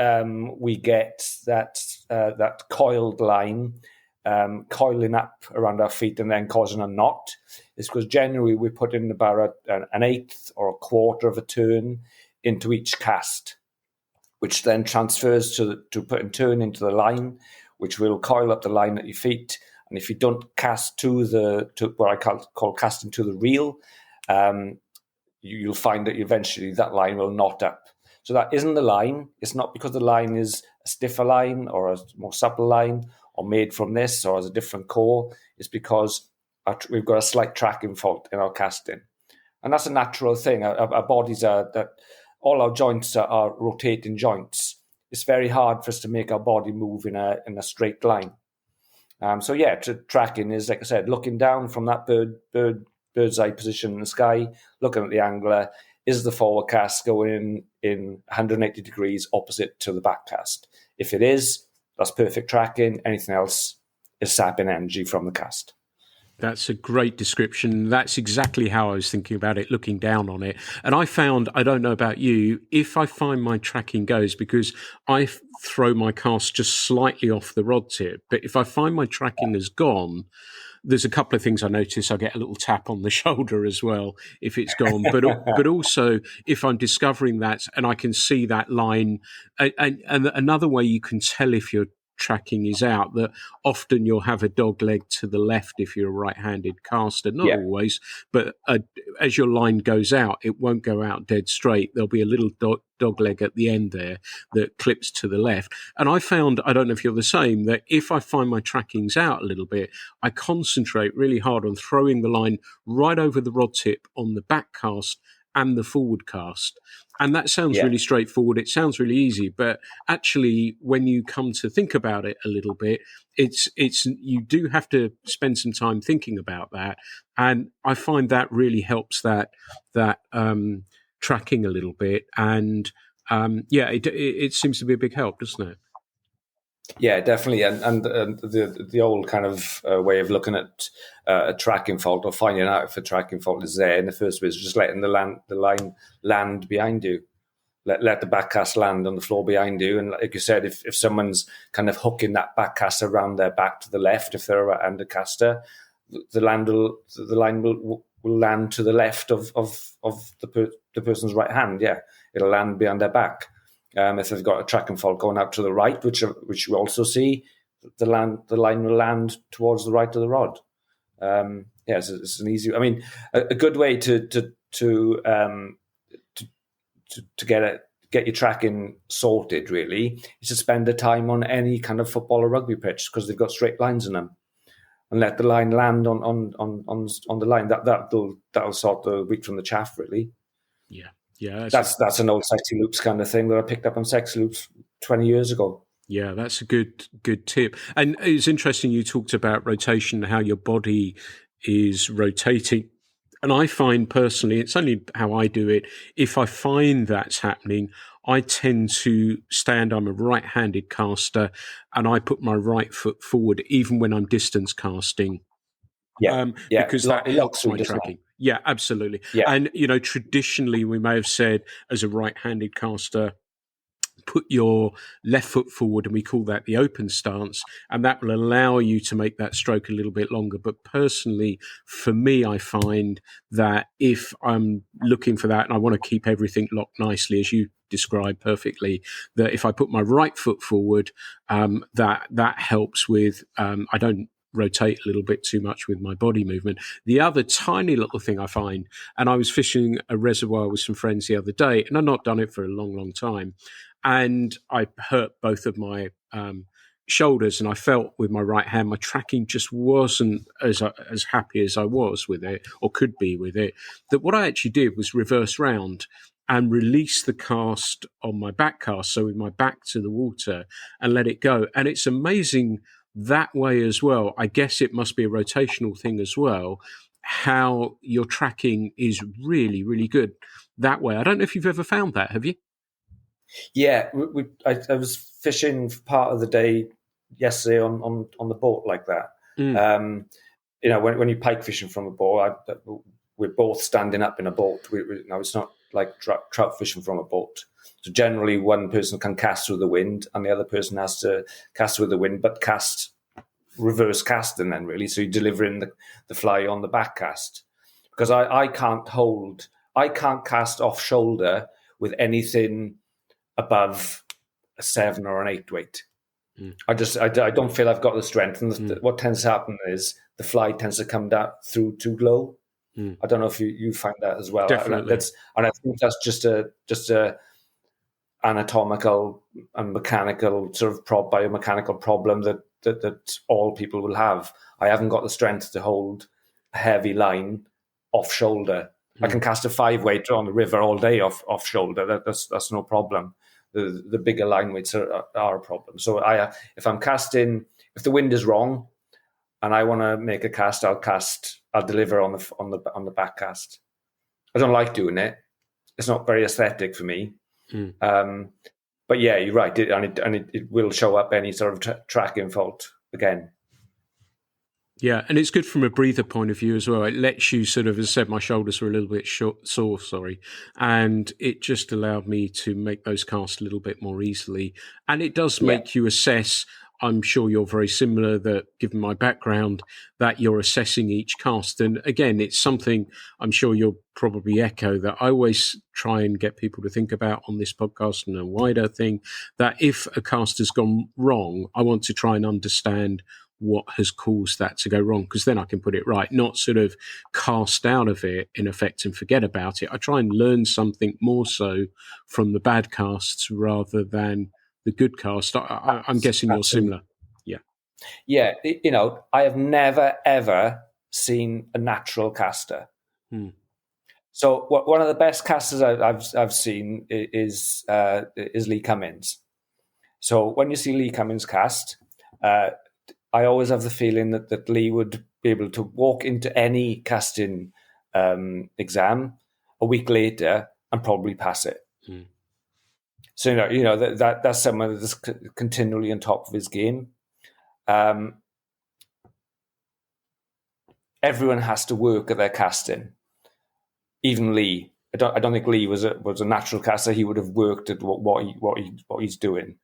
we get that coiled line coiling up around our feet and then causing a knot is because generally we put in about an eighth or a quarter of a turn into each cast, which then transfers to put in turn into the line, which will coil up the line at your feet. And if you don't cast to what I call casting to the reel, you'll find that eventually that line will knot up. So that isn't the line. It's not because the line is a stiffer line or a more supple line or made from this or has a different core. It's because we've got a slight tracking fault in our casting. And that's a natural thing. Our bodies all our joints are rotating joints. It's very hard for us to make our body move in a straight line. Tracking is, like I said, looking down from that bird's eye position in the sky, looking at the angler. Is the forward cast going in 180 degrees opposite to the back cast? If it is, that's perfect tracking. Anything else is sapping energy from the cast. That's a great description. That's exactly how I was thinking about it, looking down on it. And I found, I don't know about you, if I find my tracking goes, because I throw my cast just slightly off the rod tip, but if I find my tracking has gone, there's a couple of things I notice. I get a little tap on the shoulder as well if it's gone, but also if I'm discovering that and I can see that line. And another way you can tell if your tracking is out, that often you'll have a dog leg to the left if you're a right-handed caster, not always, but as your line goes out, it won't go out dead straight. There'll be a little dog leg at the end there that clips to the left. And I found, I don't know if you're the same, that if I find my tracking's out a little bit, I concentrate really hard on throwing the line right over the rod tip on the back cast and the forward cast. And that sounds Yeah. really straightforward. It sounds really easy, but actually, when you come to think about it a little bit, it's you do have to spend some time thinking about that. And I find that really helps that tracking a little bit. And it seems to be a big help, doesn't it? Yeah, definitely, and the old kind of way of looking at a tracking fault or finding out if a tracking fault is there in the first place is just letting the line land behind you, let the back cast land on the floor behind you, and like you said, if someone's kind of hooking that back cast around their back to the left, if they're a right-handed caster, the line will land to the left of the person's right hand. Yeah, it'll land behind their back. If they've got a tracking fault going out to the right, which we also see, the line will land towards the right of the rod. It's an easy. I mean, a good way to get your tracking sorted really is to spend the time on any kind of football or rugby pitch, because they've got straight lines in them, and let the line land on the line. That'll sort the wheat from the chaff really. Yeah. Yeah, that's an old Sexy Loops kind of thing that I picked up on Sexy Loops 20 years ago. Yeah, that's a good tip. And it's interesting you talked about rotation, how your body is rotating. And I find personally, it's only how I do it, if I find that's happening, I tend to stand, I'm a right-handed caster, and I put my right foot forward even when I'm distance casting. Because that helps my tracking. Yeah, absolutely. Yeah. And, traditionally we may have said as a right-handed caster, put your left foot forward, and we call that the open stance, and that will allow you to make that stroke a little bit longer. But personally, for me, I find that if I'm looking for that and I want to keep everything locked nicely, as you described perfectly, that if I put my right foot forward, that helps with, I don't rotate a little bit too much with my body movement. The other tiny little thing I find, and I was fishing a reservoir with some friends the other day, and I've not done it for a long, long time, and I hurt both of my shoulders, and I felt with my right hand, my tracking just wasn't as happy as I was with it, or could be with it, that what I actually did was reverse round and release the cast on my back cast, so with my back to the water, and let it go. And it's amazing that way as well. I guess it must be a rotational thing as well, how your tracking is really, really good that way. I don't know if you've ever found that, have you? Yeah, I was fishing for part of the day yesterday on the boat like that. When you're pike fishing from a boat, we're both standing up in a boat. It's not like trout fishing from a boat. So generally, one person can cast through the wind, and the other person has to cast with the wind, but reverse casting then really. So you're delivering the fly on the back cast, because I can't cast off shoulder with anything above a 7 or an 8 weight. I don't feel I've got the strength, and what tends to happen is the fly tends to come down through too low. I don't know if you find that as well. Definitely. And I think that's just a anatomical and mechanical sort of biomechanical problem that all people will have. I haven't got the strength to hold a heavy line off shoulder. I can cast a 5 weight on the river all day off shoulder. That's no problem. The bigger line weights are a problem. So if I'm casting, if the wind is wrong, and I want to make a cast, I'll deliver on the back cast. I don't like doing it. It's not very aesthetic for me. But yeah, you're right. It will show up any sort of tracking fault again. Yeah, and it's good from a breather point of view as well. It lets you sort of, as I said, my shoulders were a little bit sore, and it just allowed me to make those casts a little bit more easily. And it does make you assess, I'm sure you're very similar, that given my background, that you're assessing each cast. And again, it's something I'm sure you'll probably echo, that I always try and get people to think about on this podcast and a wider thing, that if a cast has gone wrong, I want to try and understand what has caused that to go wrong, because then I can put it right, not sort of cast out of it in effect and forget about it. I try and learn something more so from the bad casts rather than the good cast. I'm guessing you're similar. Yeah. I have never, ever seen a natural caster. So one of the best casters I've seen is Lee Cummins. So when you see Lee Cummins cast, I always have the feeling that Lee would be able to walk into any casting exam a week later and probably pass it. Mm. So that's someone that's continually on top of his game. Everyone has to work at their casting. Even Lee. I don't think Lee was a natural caster. He would have worked at what he's doing.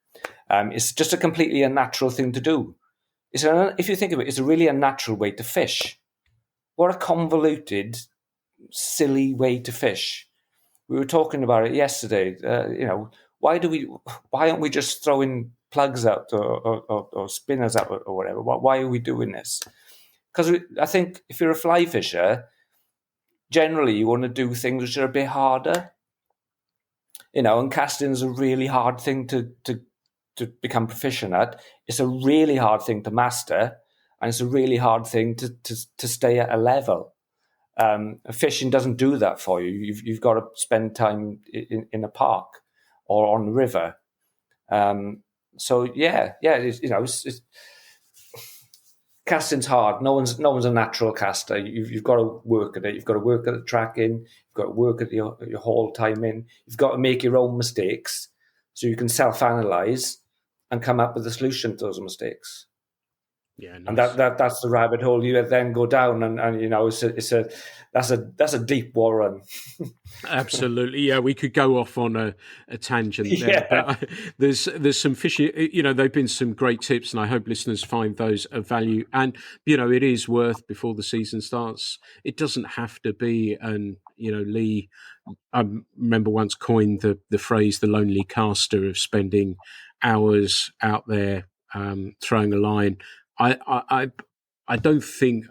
It's just a completely unnatural thing to do. If you think of it, it's a really unnatural way to fish. What a convoluted, silly way to fish. We were talking about it yesterday. Why aren't we just throwing plugs out or spinners out or whatever? Why are we doing this? Because I think if you're a fly fisher, generally you want to do things which are a bit harder. And casting is a really hard thing to become proficient at. It's a really hard thing to master, and it's a really hard thing to stay at a level. Fishing doesn't do that for you. You've got to spend time in a park or on the river. Casting's hard. No one's a natural caster. You've got to work at it. You've got to work at the tracking. You've got to work at your haul timing. You've got to make your own mistakes so you can self-analyze and come up with a solution to those mistakes. Yeah, nice. And that's the rabbit hole you then go down, and that's a deep warren. Absolutely, yeah. We could go off on a tangent there, Yeah. but there's some fishing. There've been some great tips, and I hope listeners find those of value. And it is worth before the season starts. It doesn't have to be. And Lee, I remember once coined the phrase "the lonely caster" of spending hours out there throwing a line. I don't think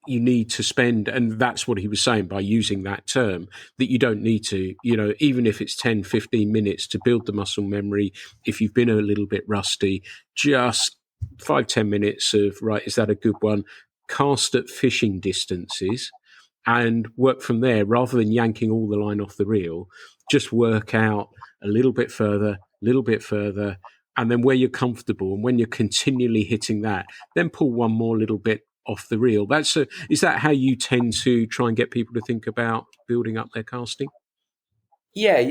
you need to spend, and that's what he was saying by using that term, that you don't need to, even if it's 10, 15 minutes to build the muscle memory, if you've been a little bit rusty, just 5-10 minutes of, right, is that a good one? Cast at fishing distances and work from there rather than yanking all the line off the reel. Just work out a little bit further, and then where you're comfortable and when you're continually hitting that, then pull one more little bit off the reel. Is that how you tend to try and get people to think about building up their casting? Yeah,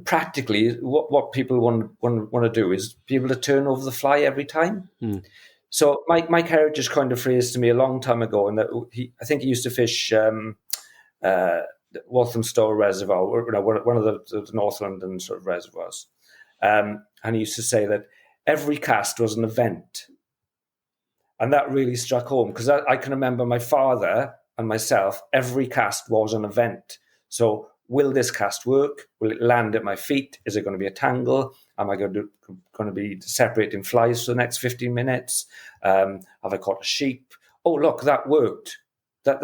practically what people want to do is be able to turn over the fly every time. So Mike Herridge coined a phrase to me a long time ago, and that I think he used to fish Walthamstow Reservoir, one of the North London sort of reservoirs. And he used to say that every cast was an event. And that really struck home, because I can remember my father and myself, every cast was an event. So will this cast work? Will it land at my feet? Is it going to be a tangle? Am I going to be separating flies for the next 15 minutes? Have I caught a sheep? Oh, look, that worked. That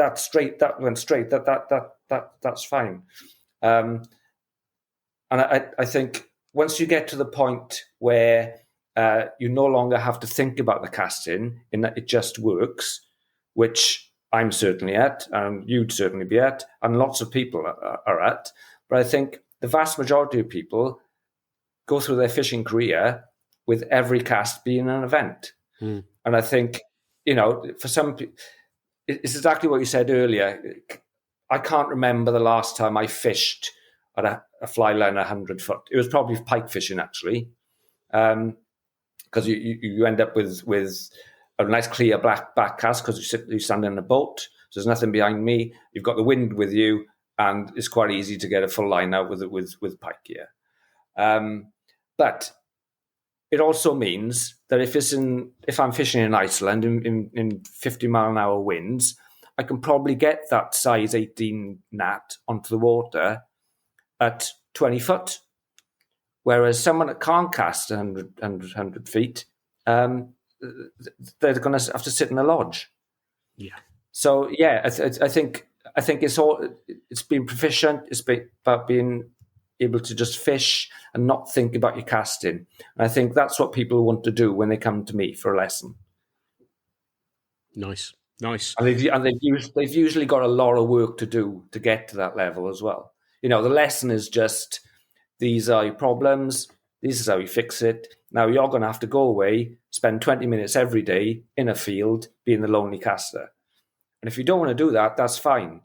went straight. That's fine. And I think once you get to the point where you no longer have to think about the casting, in that it just works, which I'm certainly at, and you'd certainly be at, and lots of people are at. But I think the vast majority of people go through their fishing career with every cast being an event. And I think, for some people, it's exactly what you said earlier. I can't remember the last time I fished at a fly line 100 foot. It was probably pike fishing, actually. Because you end up with a nice clear black back cast because you stand in a boat. So there's nothing behind me. You've got the wind with you, and it's quite easy to get a full line out with pike gear. But it also means that if I'm fishing in Iceland in 50-mile-an-hour winds, I can probably get that size 18 gnat onto the water at 20 foot. Whereas someone that can't cast 100 feet, they're going to have to sit in a lodge. Yeah. So yeah, I think it's being proficient. It's about being able to just fish and not think about your casting. And I think that's what people want to do when they come to me for a lesson. Nice. Nice. And they've usually got a lot of work to do to get to that level as well. The lesson is just, these are your problems. This is how you fix it. Now you're going to have to go away, spend 20 minutes every day in a field being the lonely caster. And if you don't want to do that, that's fine.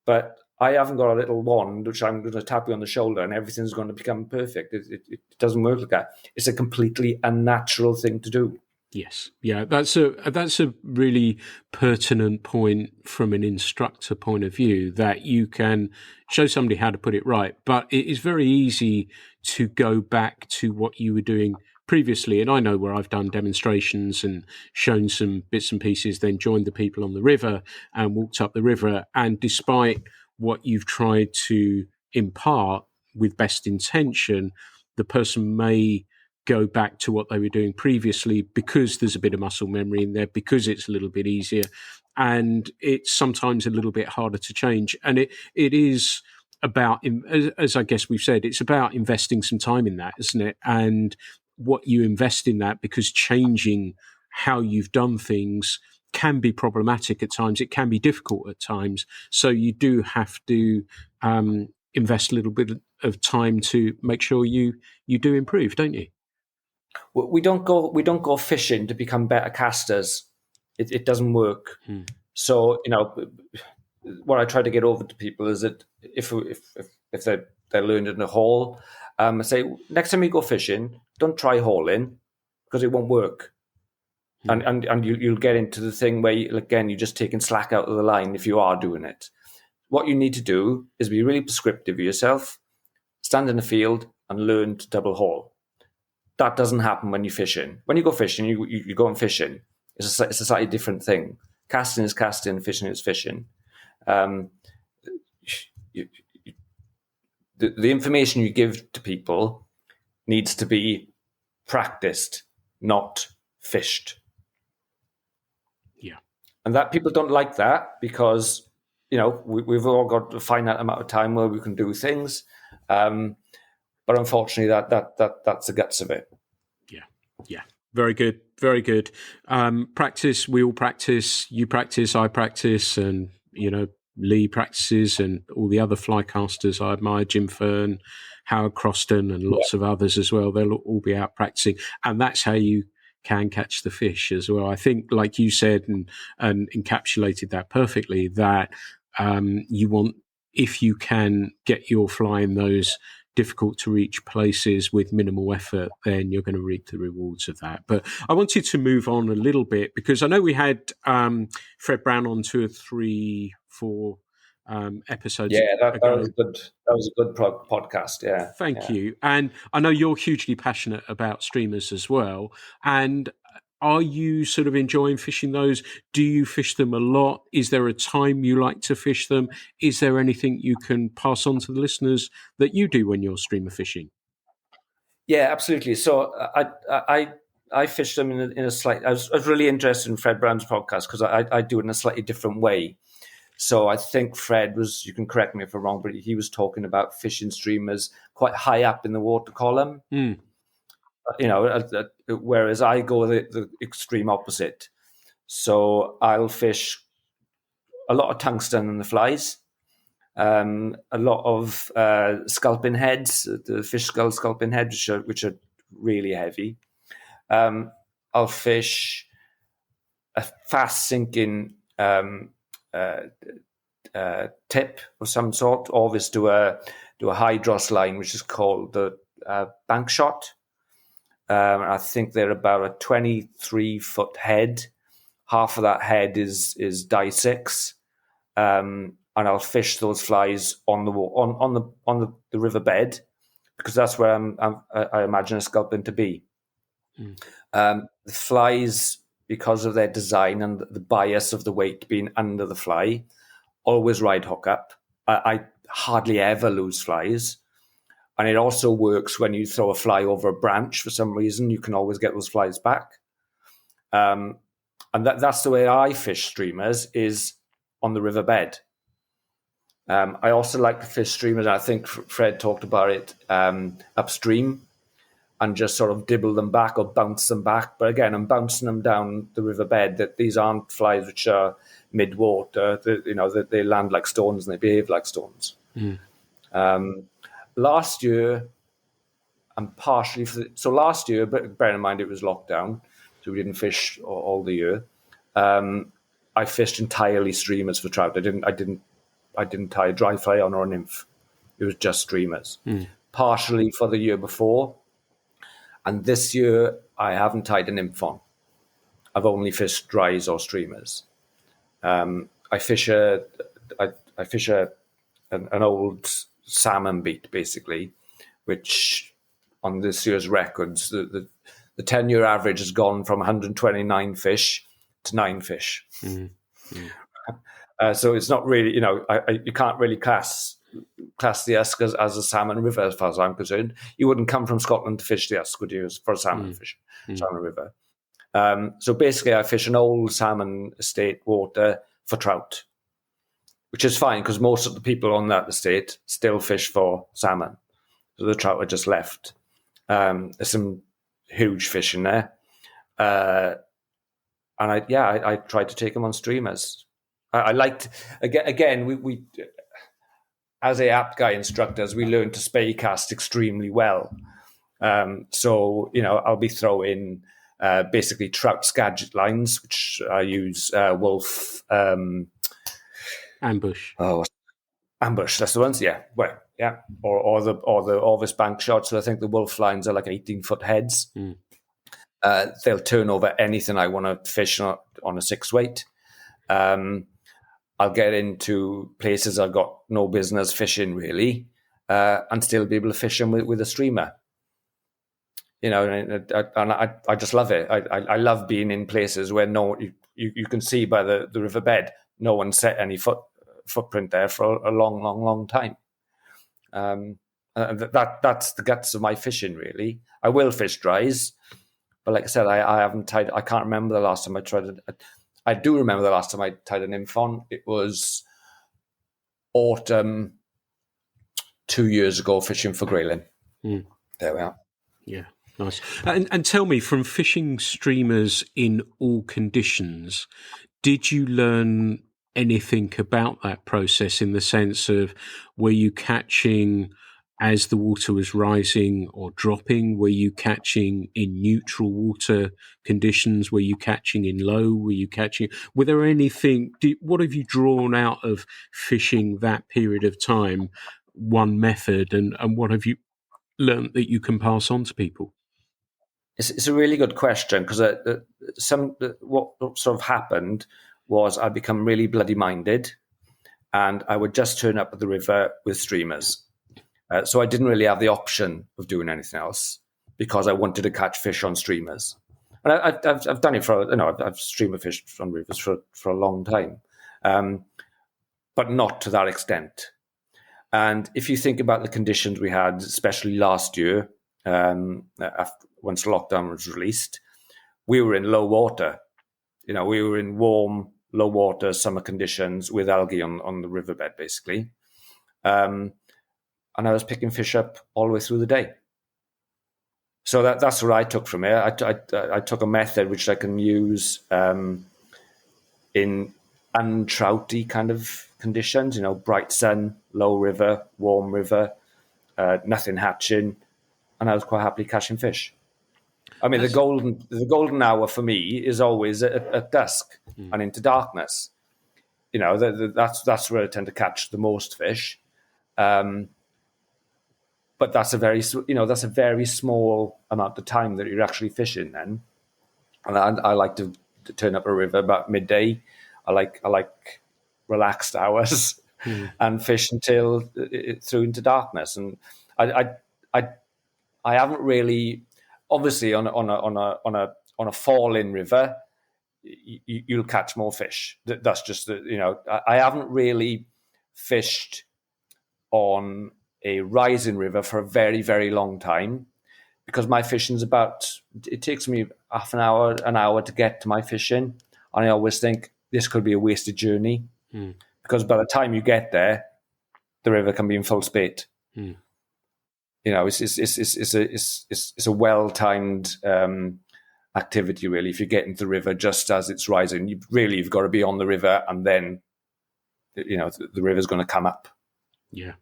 But I haven't got a little wand which I'm going to tap you on the shoulder and everything's going to become perfect. It doesn't work like that. It's a completely unnatural thing to do. Yes, yeah, that's a really pertinent point from an instructor point of view, that you can show somebody how to put it right, but it is very easy to go back to what you were doing previously. And I know where I've done demonstrations and shown some bits and pieces, then joined the people on the river and walked up the river, and despite what you've tried to impart with best intention, the person may go back to what they were doing previously because there's a bit of muscle memory in there, because it's a little bit easier, and it's sometimes a little bit harder to change. And it is about, as I guess we've said, it's about investing some time in that, isn't it? And what you invest in that, because changing how you've done things can be problematic at times. It can be difficult at times. So you do have to invest a little bit of time to make sure you do improve, don't you? We don't go fishing to become better casters. It doesn't work. So what I try to get over to people is that if they're learned in a haul, I say, next time you go fishing, don't try hauling, because it won't work. And you'll get into the thing where you're just taking slack out of the line if you are doing it. What you need to do is be really prescriptive of yourself, stand in the field and learn to double haul. That doesn't happen when you're fishing. When you go fishing, you go and fishing. It's a slightly different thing. Casting is casting, fishing is fishing. The information you give to people needs to be practiced, not fished. Yeah. And that people don't like that, because, we've all got a finite amount of time where we can do things. But unfortunately, that's the guts of it. Yeah. Very good. Very good. Practice. We all practice. You practice. I practice. And, Lee practices, and all the other fly casters I admire, Jim Fern, Howard Croston, and lots of others as well. They'll all be out practicing. And that's how you can catch the fish as well. I think, like you said, and encapsulated that perfectly, that you want, if you can get your fly in those difficult to reach places with minimal effort, then you're going to reap the rewards of that. But I wanted to move on a little bit, because I know we had Fred Brown on 2 or 3, 4 episodes. Yeah, that was good. That was a good podcast. Yeah. Thank you. And I know you're hugely passionate about streamers as well. And are you sort of enjoying fishing those? Do you fish them a lot? Is there a time you like to fish them? Is there anything you can pass on to the listeners that you do when you're streamer fishing? Yeah, absolutely. So I fish them in a slight. I was really interested in Fred Brown's podcast, because I do it in a slightly different way. So I think Fred was, you can correct me if I'm wrong, but he was talking about fishing streamers quite high up in the water column. Whereas I go the extreme opposite. So I'll fish a lot of tungsten in the flies, a lot of sculpin heads, the fish sculpin heads, which are really heavy. I'll fish a fast sinking tip of some sort, always do a hydros line, which is called the bank shot. I think they're about a 23-foot head. Half of that head is die 6, and I'll fish those flies on the riverbed, because that's where I imagine a sculpin to be. The flies, because of their design and the bias of the weight being under the fly, always ride hook up. I hardly ever lose flies. And it also works when you throw a fly over a branch for some reason. You can always get those flies back. And that's the way I fish streamers, is on the riverbed. I also like to fish streamers, and I think Fred talked about it, upstream. and just sort of dibble them back or bounce them back. But again, I'm bouncing them down the riverbed. That these aren't flies which are mid-water. That they land like stones and they behave like stones. Last year, and partially so last year, but bear in mind it was lockdown, so we didn't fish all the year. I fished entirely streamers for trout. I didn't tie a dry fly on or a nymph. It was just streamers. Partially for the year before, and this year I haven't tied a nymph on. I've only fished dries or streamers. I fish an old salmon beat basically, which on this year's records the 10-year average has gone from 129 fish to 9 fish. So it's not really, you can't really class the Usk as a salmon river as far as I'm concerned. You wouldn't come from Scotland to fish the Usk, would you, for a salmon salmon river? So basically I fish an old salmon estate water for trout, which is fine because most of the people on that estate still fish for salmon. So the trout are just left. There's some huge fish in there. And I tried to take them on streamers. I liked, again, we as apt guy instructors, we learned to spey cast extremely well. So, I'll be throwing basically trout Skagit lines, which I use Wolf. Ambush. Oh, Ambush, that's the ones, yeah. Well, yeah. Or the Orvis bank shots. So I think the Wolf lines are like 18-foot heads. They'll turn over anything I want to fish on a 6-weight. I'll get into places I've got no business fishing really, and still be able to fish them with a streamer. And I just love it. I love being in places where you can see by the riverbed, no one set any footprint there for a long, long, long time. That's the guts of my fishing really. I will fish dries, but like I said, I haven't tied. I can't remember the last time I tried it. I do remember the last time I tied a nymph on. It was autumn 2 years ago, fishing for grayling. There we are. Yeah, nice. And tell me, from fishing streamers in all conditions, did you learn anything about that process in the sense of, were you catching as the water was rising or dropping? Were you catching in neutral water conditions? Were you catching in low? Were there anything, what have you drawn out of fishing that period of time, one method, and what have you learned that you can pass on to people? It's a really good question, because what sort of happened was I become really bloody minded, and I would just turn up at the river with streamers. So I didn't really have the option of doing anything else because I wanted to catch fish on streamers. And I've done it I've streamer fished on rivers for a long time, but not to that extent. And if you think about the conditions we had, especially last year, once lockdown was released, we were in low water. We were in warm, low water summer conditions with algae on the riverbed, basically. And I was picking fish up all the way through the day. So that's what I took from it. I took a method which I can use in untrouty kind of conditions, bright sun, low river, warm river, nothing hatching, and I was quite happily catching fish. I mean, the golden hour for me is always at dusk and into darkness. That's where I tend to catch the most fish. But that's a very small amount of time that you're actually fishing then. And I like to turn up a river about midday. I like relaxed hours and fish until through into darkness. And I haven't really, obviously on a fall-in river, you'll catch more fish. That's just I haven't really fished on a rising river for a very, very long time, because my fishing's it takes me half an hour to get to my fishing. And I always think this could be a wasted journey because by the time you get there, the river can be in full spate. it's a well-timed activity, really. If you get into the river just as it's rising, you've got to be on the river, and then the river's going to come up. Yeah.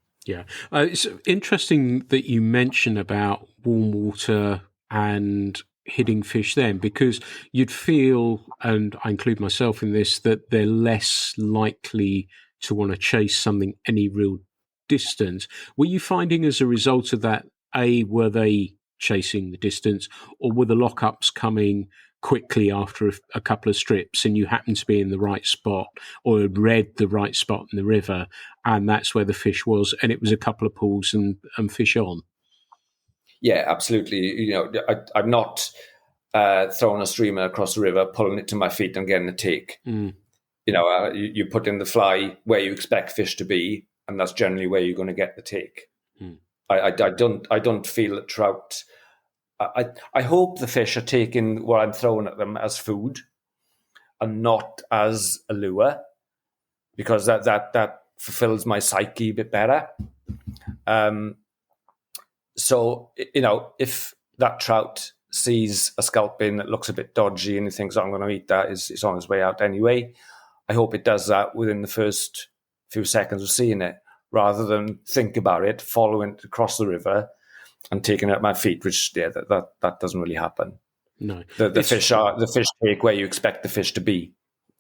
It's interesting that you mention about warm water and hitting fish then, because you'd feel, and I include myself in this, that they're less likely to want to chase something any real distance. Were you finding as a result of that, were they chasing the distance, or were the lockups coming quickly after a couple of strips and you happened to be in the right spot or had read the right spot in the river and that's where the fish was and it was a couple of pulls and fish on? Yeah, absolutely. I'm not throwing a streamer across the river, pulling it to my feet and getting a take. You put in the fly where you expect fish to be, and that's generally where you're going to get the take. I don't feel that trout. I hope the fish are taking what I'm throwing at them as food and not as a lure, because that fulfills my psyche a bit better. So, if that trout sees a sculpin that looks a bit dodgy and he thinks, I'm going to eat that, it's on his way out anyway, I hope it does that within the first few seconds of seeing it, rather than think about it, following it across the river and taking it at my feet, which that doesn't really happen. No, the fish take where you expect the fish to be.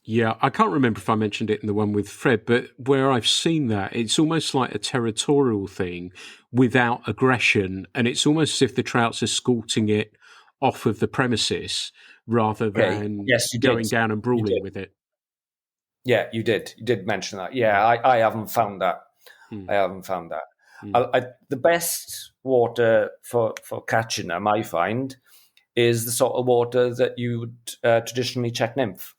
Yeah, I can't remember if I mentioned it in the one with Fred, but where I've seen that, it's almost like a territorial thing without aggression, and it's almost as if the trout's escorting it off of the premises rather than going down and brawling with it. Yeah, you did mention that. Yeah, I haven't found that. I haven't found that. The best water for catching them, I find, is the sort of water that you would traditionally check nymph.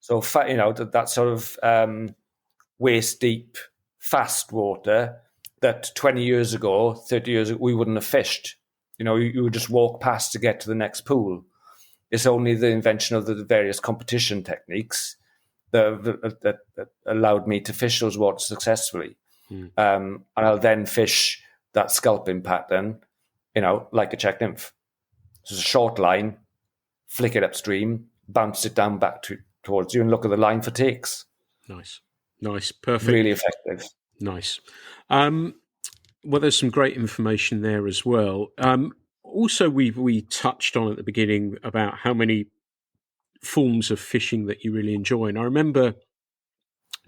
So, that sort of waist deep, fast water that 20 years ago, 30 years ago, we wouldn't have fished. You would just walk past to get to the next pool. It's only the invention of the various competition techniques that allowed me to fish those waters successfully. And I'll then fish that sculpin pattern, like a check nymph. So it's a short line, flick it upstream, bounce it down back towards you, and look at the line for takes. Nice, perfect. Really effective. Nice. Well, there's some great information there as well. Also, we touched on at the beginning about how many forms of fishing that you really enjoy. And I remember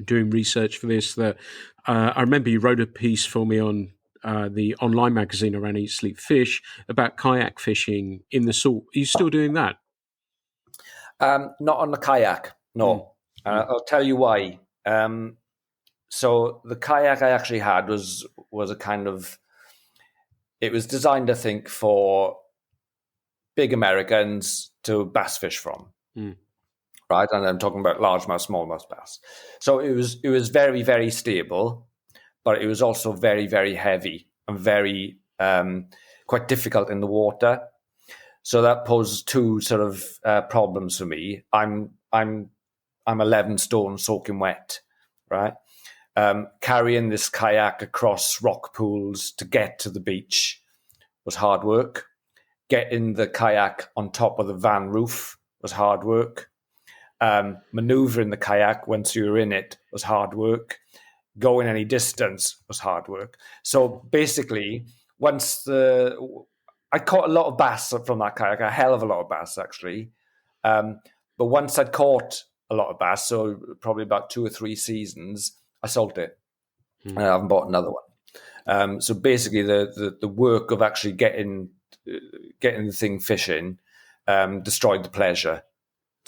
doing research for this, that I remember you wrote a piece for me on the online magazine around Eat, Sleep, Fish about kayak fishing in the salt. Are you still doing that? Not on the kayak, no. I'll tell you why. So the kayak I actually had was a kind of, it was designed, I think, for big Americans to bass fish from. Right, and I'm talking about largemouth, smallmouth bass. So it was very, very stable, but it was also very, very heavy and very quite difficult in the water. So that poses two sort of problems for me. I'm 11 stone soaking wet, right? Carrying this kayak across rock pools to get to the beach was hard work. Getting the kayak on top of the van roof was hard work. Maneuvering the kayak once you were in it was hard work. Going any distance was hard work. So basically, I caught a lot of bass from that kayak, a hell of a lot of bass actually. But once I'd caught a lot of bass, so probably about 2 or 3 seasons, I sold it. And I haven't bought another one. So basically, the work of actually getting the thing fishing destroyed the pleasure.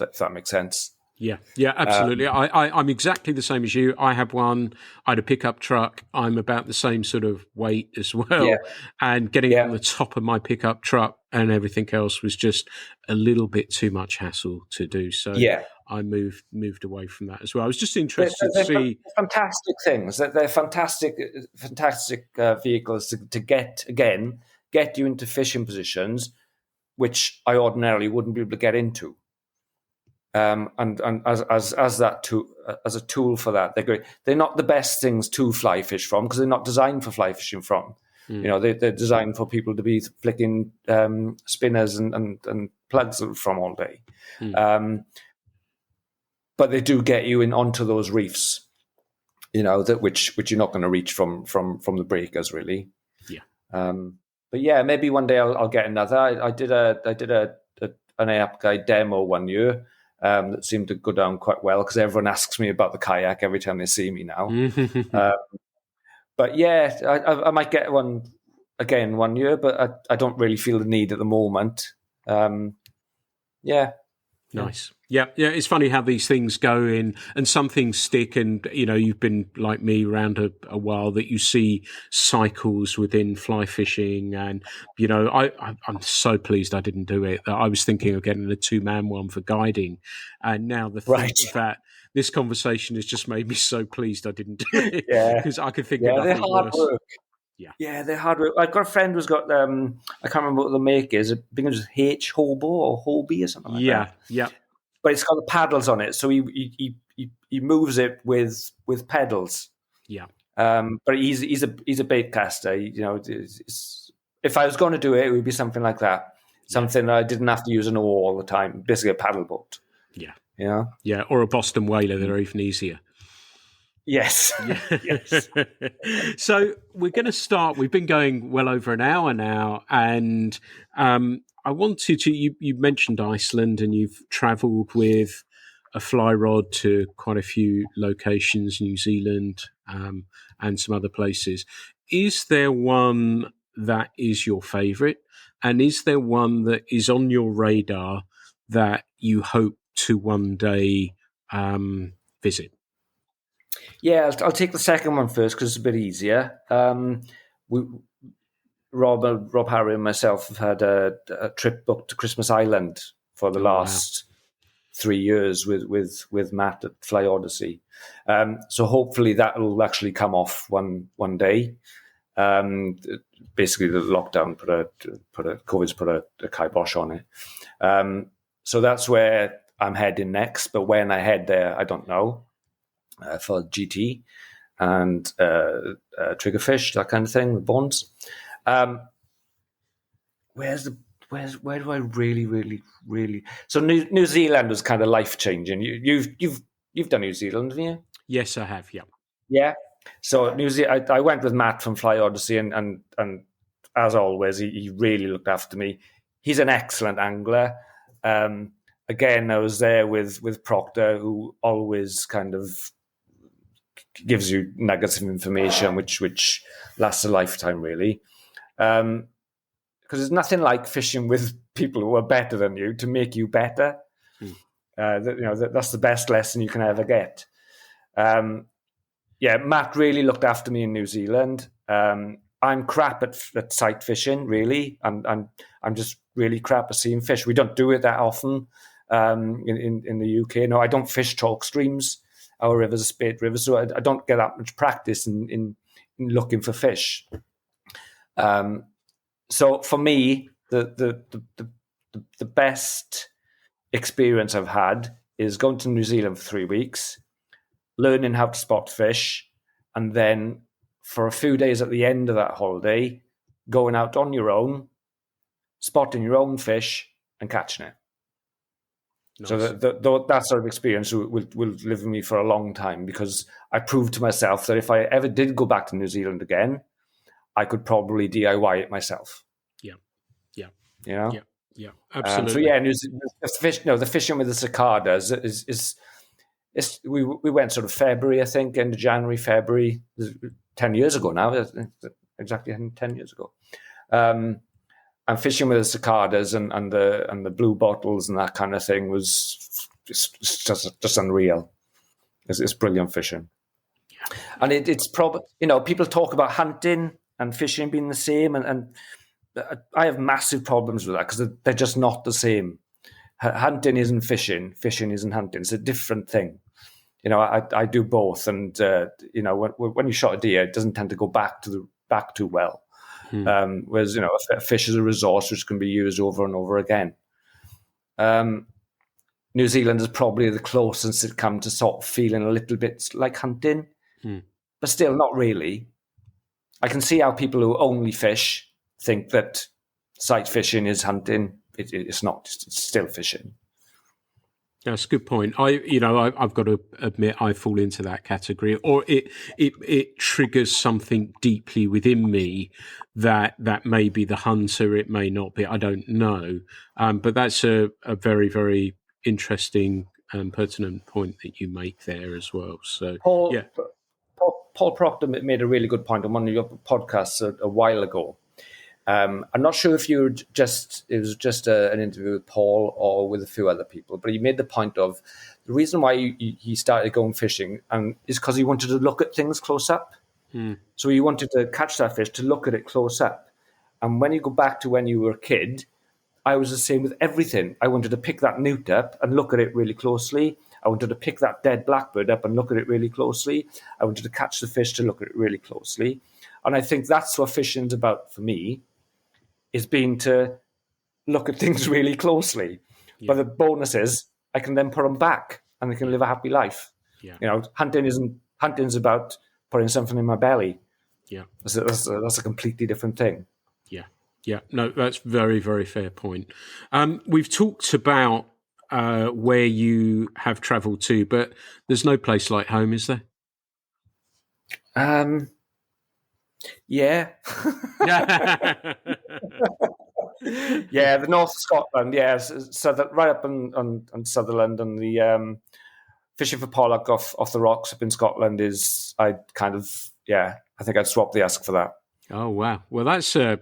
If that makes sense. Yeah, absolutely. I'm exactly the same as you. I have one. I had a pickup truck. I'm about the same sort of weight as well. Yeah. And getting it on the top of my pickup truck and everything else was just a little bit too much hassle to do. So I moved away from that as well. I was just interested to see fantastic things. They're fantastic vehicles to get you into fishing positions, which I ordinarily wouldn't be able to get into. And as a tool for that, they're great. They're not the best things to fly fish from because they're not designed for fly fishing from. They're designed for people to be flicking spinners and plugs from all day. But they do get you onto those reefs, which you're not going to reach from the breakers really. Yeah. But yeah, maybe one day I'll get another. I did an AAP guide demo one year that seemed to go down quite well because everyone asks me about the kayak every time they see me now. But yeah, I might get one again one year, but I don't really feel the need at the moment. Yeah. Nice. Yeah. It's funny how these things go in, and some things stick. And you've been like me around a while, that you see cycles within fly fishing. And I'm so pleased I didn't do it. I was thinking of getting a 2-man one for guiding, and now the thought of that. This conversation has just made me so pleased I didn't do it. Because I could think of nothing they're hard worse. Work. Yeah, they're hard work. I've got a friend who's got I can't remember what the make is. I think it was H Hobo or Hobie or something like that. Yeah. But it's got the paddles on it, so he moves it with pedals. Yeah. But he's a bait caster. If I was going to do it, it would be something like that. Something that I didn't have to use an oar all the time. Basically, a paddle boat. Yeah. Yeah, or a Boston whaler. They're even easier. Yes. Yes. So we're going to start. We've been going well over an hour now, and I wanted to. You mentioned Iceland, and you've travelled with a fly rod to quite a few locations, New Zealand, and some other places. Is there one that is your favourite, and is there one that is on your radar that you hope to one day visit? Yeah, I'll take the second one first because it's a bit easier. Rob Harry and myself have had a trip booked to Christmas Island for the last 3 years with Matt at Fly Odyssey. So hopefully that will actually come off one day. Basically, the lockdown COVID's put a kibosh on it. So that's where I'm heading next. But when I head there, I don't know. For GT and triggerfish, that kind of thing, with bones. Where do I really? So New Zealand was kind of life changing. You've done New Zealand, haven't you? Yes, I have. Yeah. Yeah. So New Zealand, I went with Matt from Fly Odyssey, and as always, he really looked after me. He's an excellent angler. Again, I was there with Proctor, who always kind of gives you nuggets of information which lasts a lifetime, really. Because there's nothing like fishing with people who are better than you to make you better. That's the best lesson you can ever get. Matt really looked after me in New Zealand. I'm crap at sight fishing, really. I'm just really crap at seeing fish. We don't do it that often in the UK. No, I don't fish chalk streams. Our rivers are spade rivers, so I don't get that much practice in looking for fish. So for me, the best experience I've had is going to New Zealand for 3 weeks, learning how to spot fish, and then for a few days at the end of that holiday, going out on your own, spotting your own fish and catching it. Nice. So that sort of experience will live with me for a long time, because I proved to myself that if I ever did go back to New Zealand again, I could probably DIY it myself. Yeah, absolutely. The fishing with the cicadas is we went sort of February, I think, end of January, February, 10 years ago now, exactly 10 years ago. And fishing with the cicadas and the blue bottles and that kind of thing was just unreal. It's brilliant fishing. Yeah. And it's probably, people talk about hunting and fishing being the same, and I have massive problems with that, because they're just not the same. Hunting isn't fishing, fishing isn't hunting. It's a different thing. I do both, and when you shot a deer, it doesn't tend to go back too well. Whereas a fish is a resource which can be used over and over again. New Zealand is probably the closest it come to sort of feeling a little bit like hunting, but still not really. I can see how people who only fish think that sight fishing is hunting. It's not. It's still fishing. That's a good point. I've got to admit I fall into that category, or it triggers something deeply within me that may be the hunter, it may not be. I don't know, but that's a very, very interesting and pertinent point that you make there as well. So, Paul Proctor made a really good point on one of your podcasts a while ago. I'm not sure if it was just an interview with Paul or with a few other people, but he made the point of the reason why he started going fishing is because he wanted to look at things close up. So he wanted to catch that fish, to look at it close up. And when you go back to when you were a kid, I was the same with everything. I wanted to pick that newt up and look at it really closely. I wanted to pick that dead blackbird up and look at it really closely. I wanted to catch the fish to look at it really closely. And I think that's what fishing's about for me, is being to look at things really closely. Yeah. But the bonus is I can then put them back and I can live a happy life. Yeah. Hunting's about putting something in my belly. Yeah. That's a completely different thing. Yeah. No, that's very, very fair point. We've talked about where you have travelled to, but there's no place like home, is there? Yeah. Yeah, the North of Scotland, yeah. So that right up on Sutherland, and the fishing for pollock off the rocks up in Scotland I think I'd swap the Usk for that. Oh wow! Well, that's a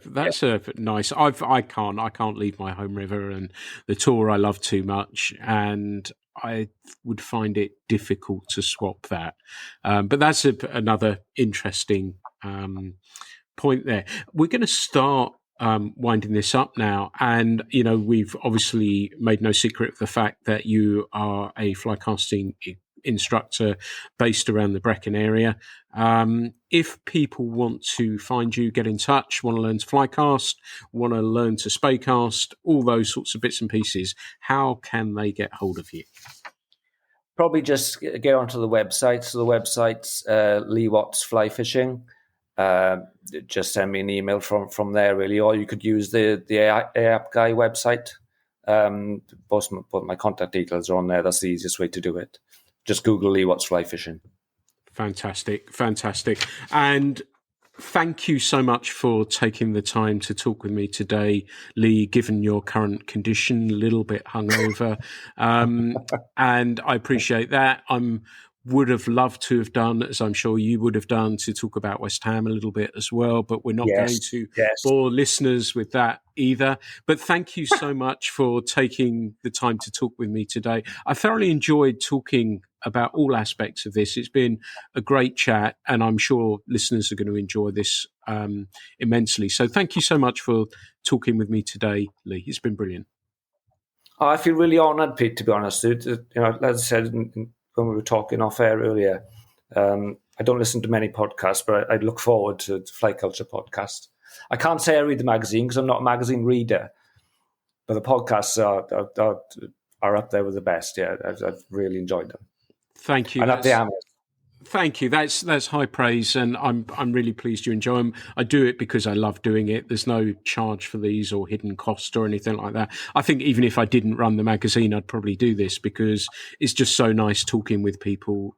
nice. I can't leave my home river and the Tor I love too much, and I would find it difficult to swap that. But that's another interesting point there. We're going to start winding this up now, and we've obviously made no secret of the fact that you are a fly casting instructor based around the Brecon area. If people want to find you, get in touch, want to learn to fly cast, want to learn to spey cast, all those sorts of bits and pieces, how can they get hold of you? Probably just get onto the website. So the website's Lee Watts Fly Fishing. Just send me an email from there, really, or you could use the AAP Guy website. Both my contact details are on there. That's the easiest way to do it. Just Google Lee Watts Fly Fishing. Fantastic. And thank you so much for taking the time to talk with me today, Lee, given your current condition, a little bit hungover. And I appreciate that. Would have loved to have done, as I'm sure you would have done, to talk about West Ham a little bit as well, but we're not going to bore listeners with that either. But thank you so much for taking the time to talk with me today. I thoroughly enjoyed talking about all aspects of this. It's been a great chat, and I'm sure listeners are going to enjoy this immensely. So thank you so much for talking with me today, Lee. It's been brilliant. I feel really honoured, Pete, to be honest. As I said when we were talking off air earlier, I don't listen to many podcasts, but I look forward to Fly Culture podcast. I can't say I read the magazine because I'm not a magazine reader, but the podcasts are up there with the best. Yeah, I've really enjoyed them. Thank you. And up the Amis. Thank you. That's high praise, and I'm really pleased you enjoy them. I do it because I love doing it. There's no charge for these or hidden cost or anything like that. I think even if I didn't run the magazine, I'd probably do this because it's just so nice talking with people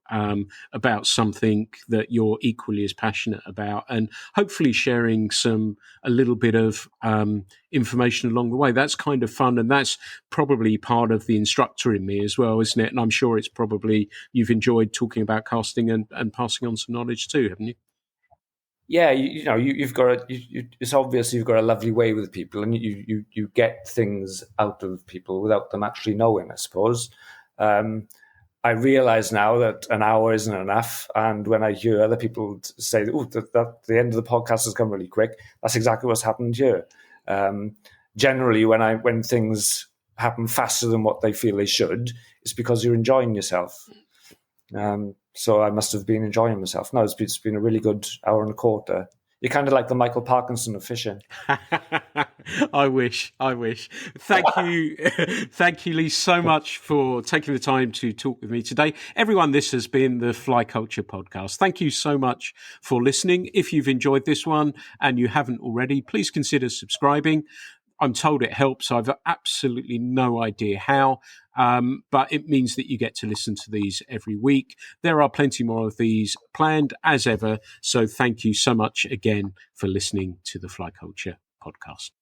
about something that you're equally as passionate about, and hopefully sharing a little bit of information along the way. That's kind of fun, and that's probably part of the instructor in me as well, isn't it? And I'm sure it's probably you've enjoyed talking about casting and passing on some knowledge too, haven't you? Yeah, you've got it's obvious you've got a lovely way with people, and you get things out of people without them actually knowing, I suppose. I realise now that an hour isn't enough, and when I hear other people say, "Oh, that the end of the podcast has come really quick," that's exactly what's happened here. Generally, when things happen faster than what they feel they should, it's because you're enjoying yourself. So I must have been enjoying myself. No, it's been a really good hour and a quarter. You're kind of like the Michael Parkinson of fishing. I wish. Thank you, Lee, so much for taking the time to talk with me today. Everyone, this has been the Fly Culture Podcast. Thank you so much for listening. If you've enjoyed this one and you haven't already, please consider subscribing. I'm told it helps. I've absolutely no idea how, but it means that you get to listen to these every week. There are plenty more of these planned as ever. So thank you so much again for listening to the Fly Culture Podcast.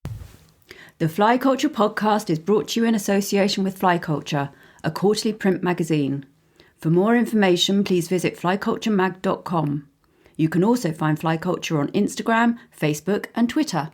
The Fly Culture Podcast is brought to you in association with Fly Culture, a quarterly print magazine. For more information, please visit flyculturemag.com. You can also find Fly Culture on Instagram, Facebook and Twitter.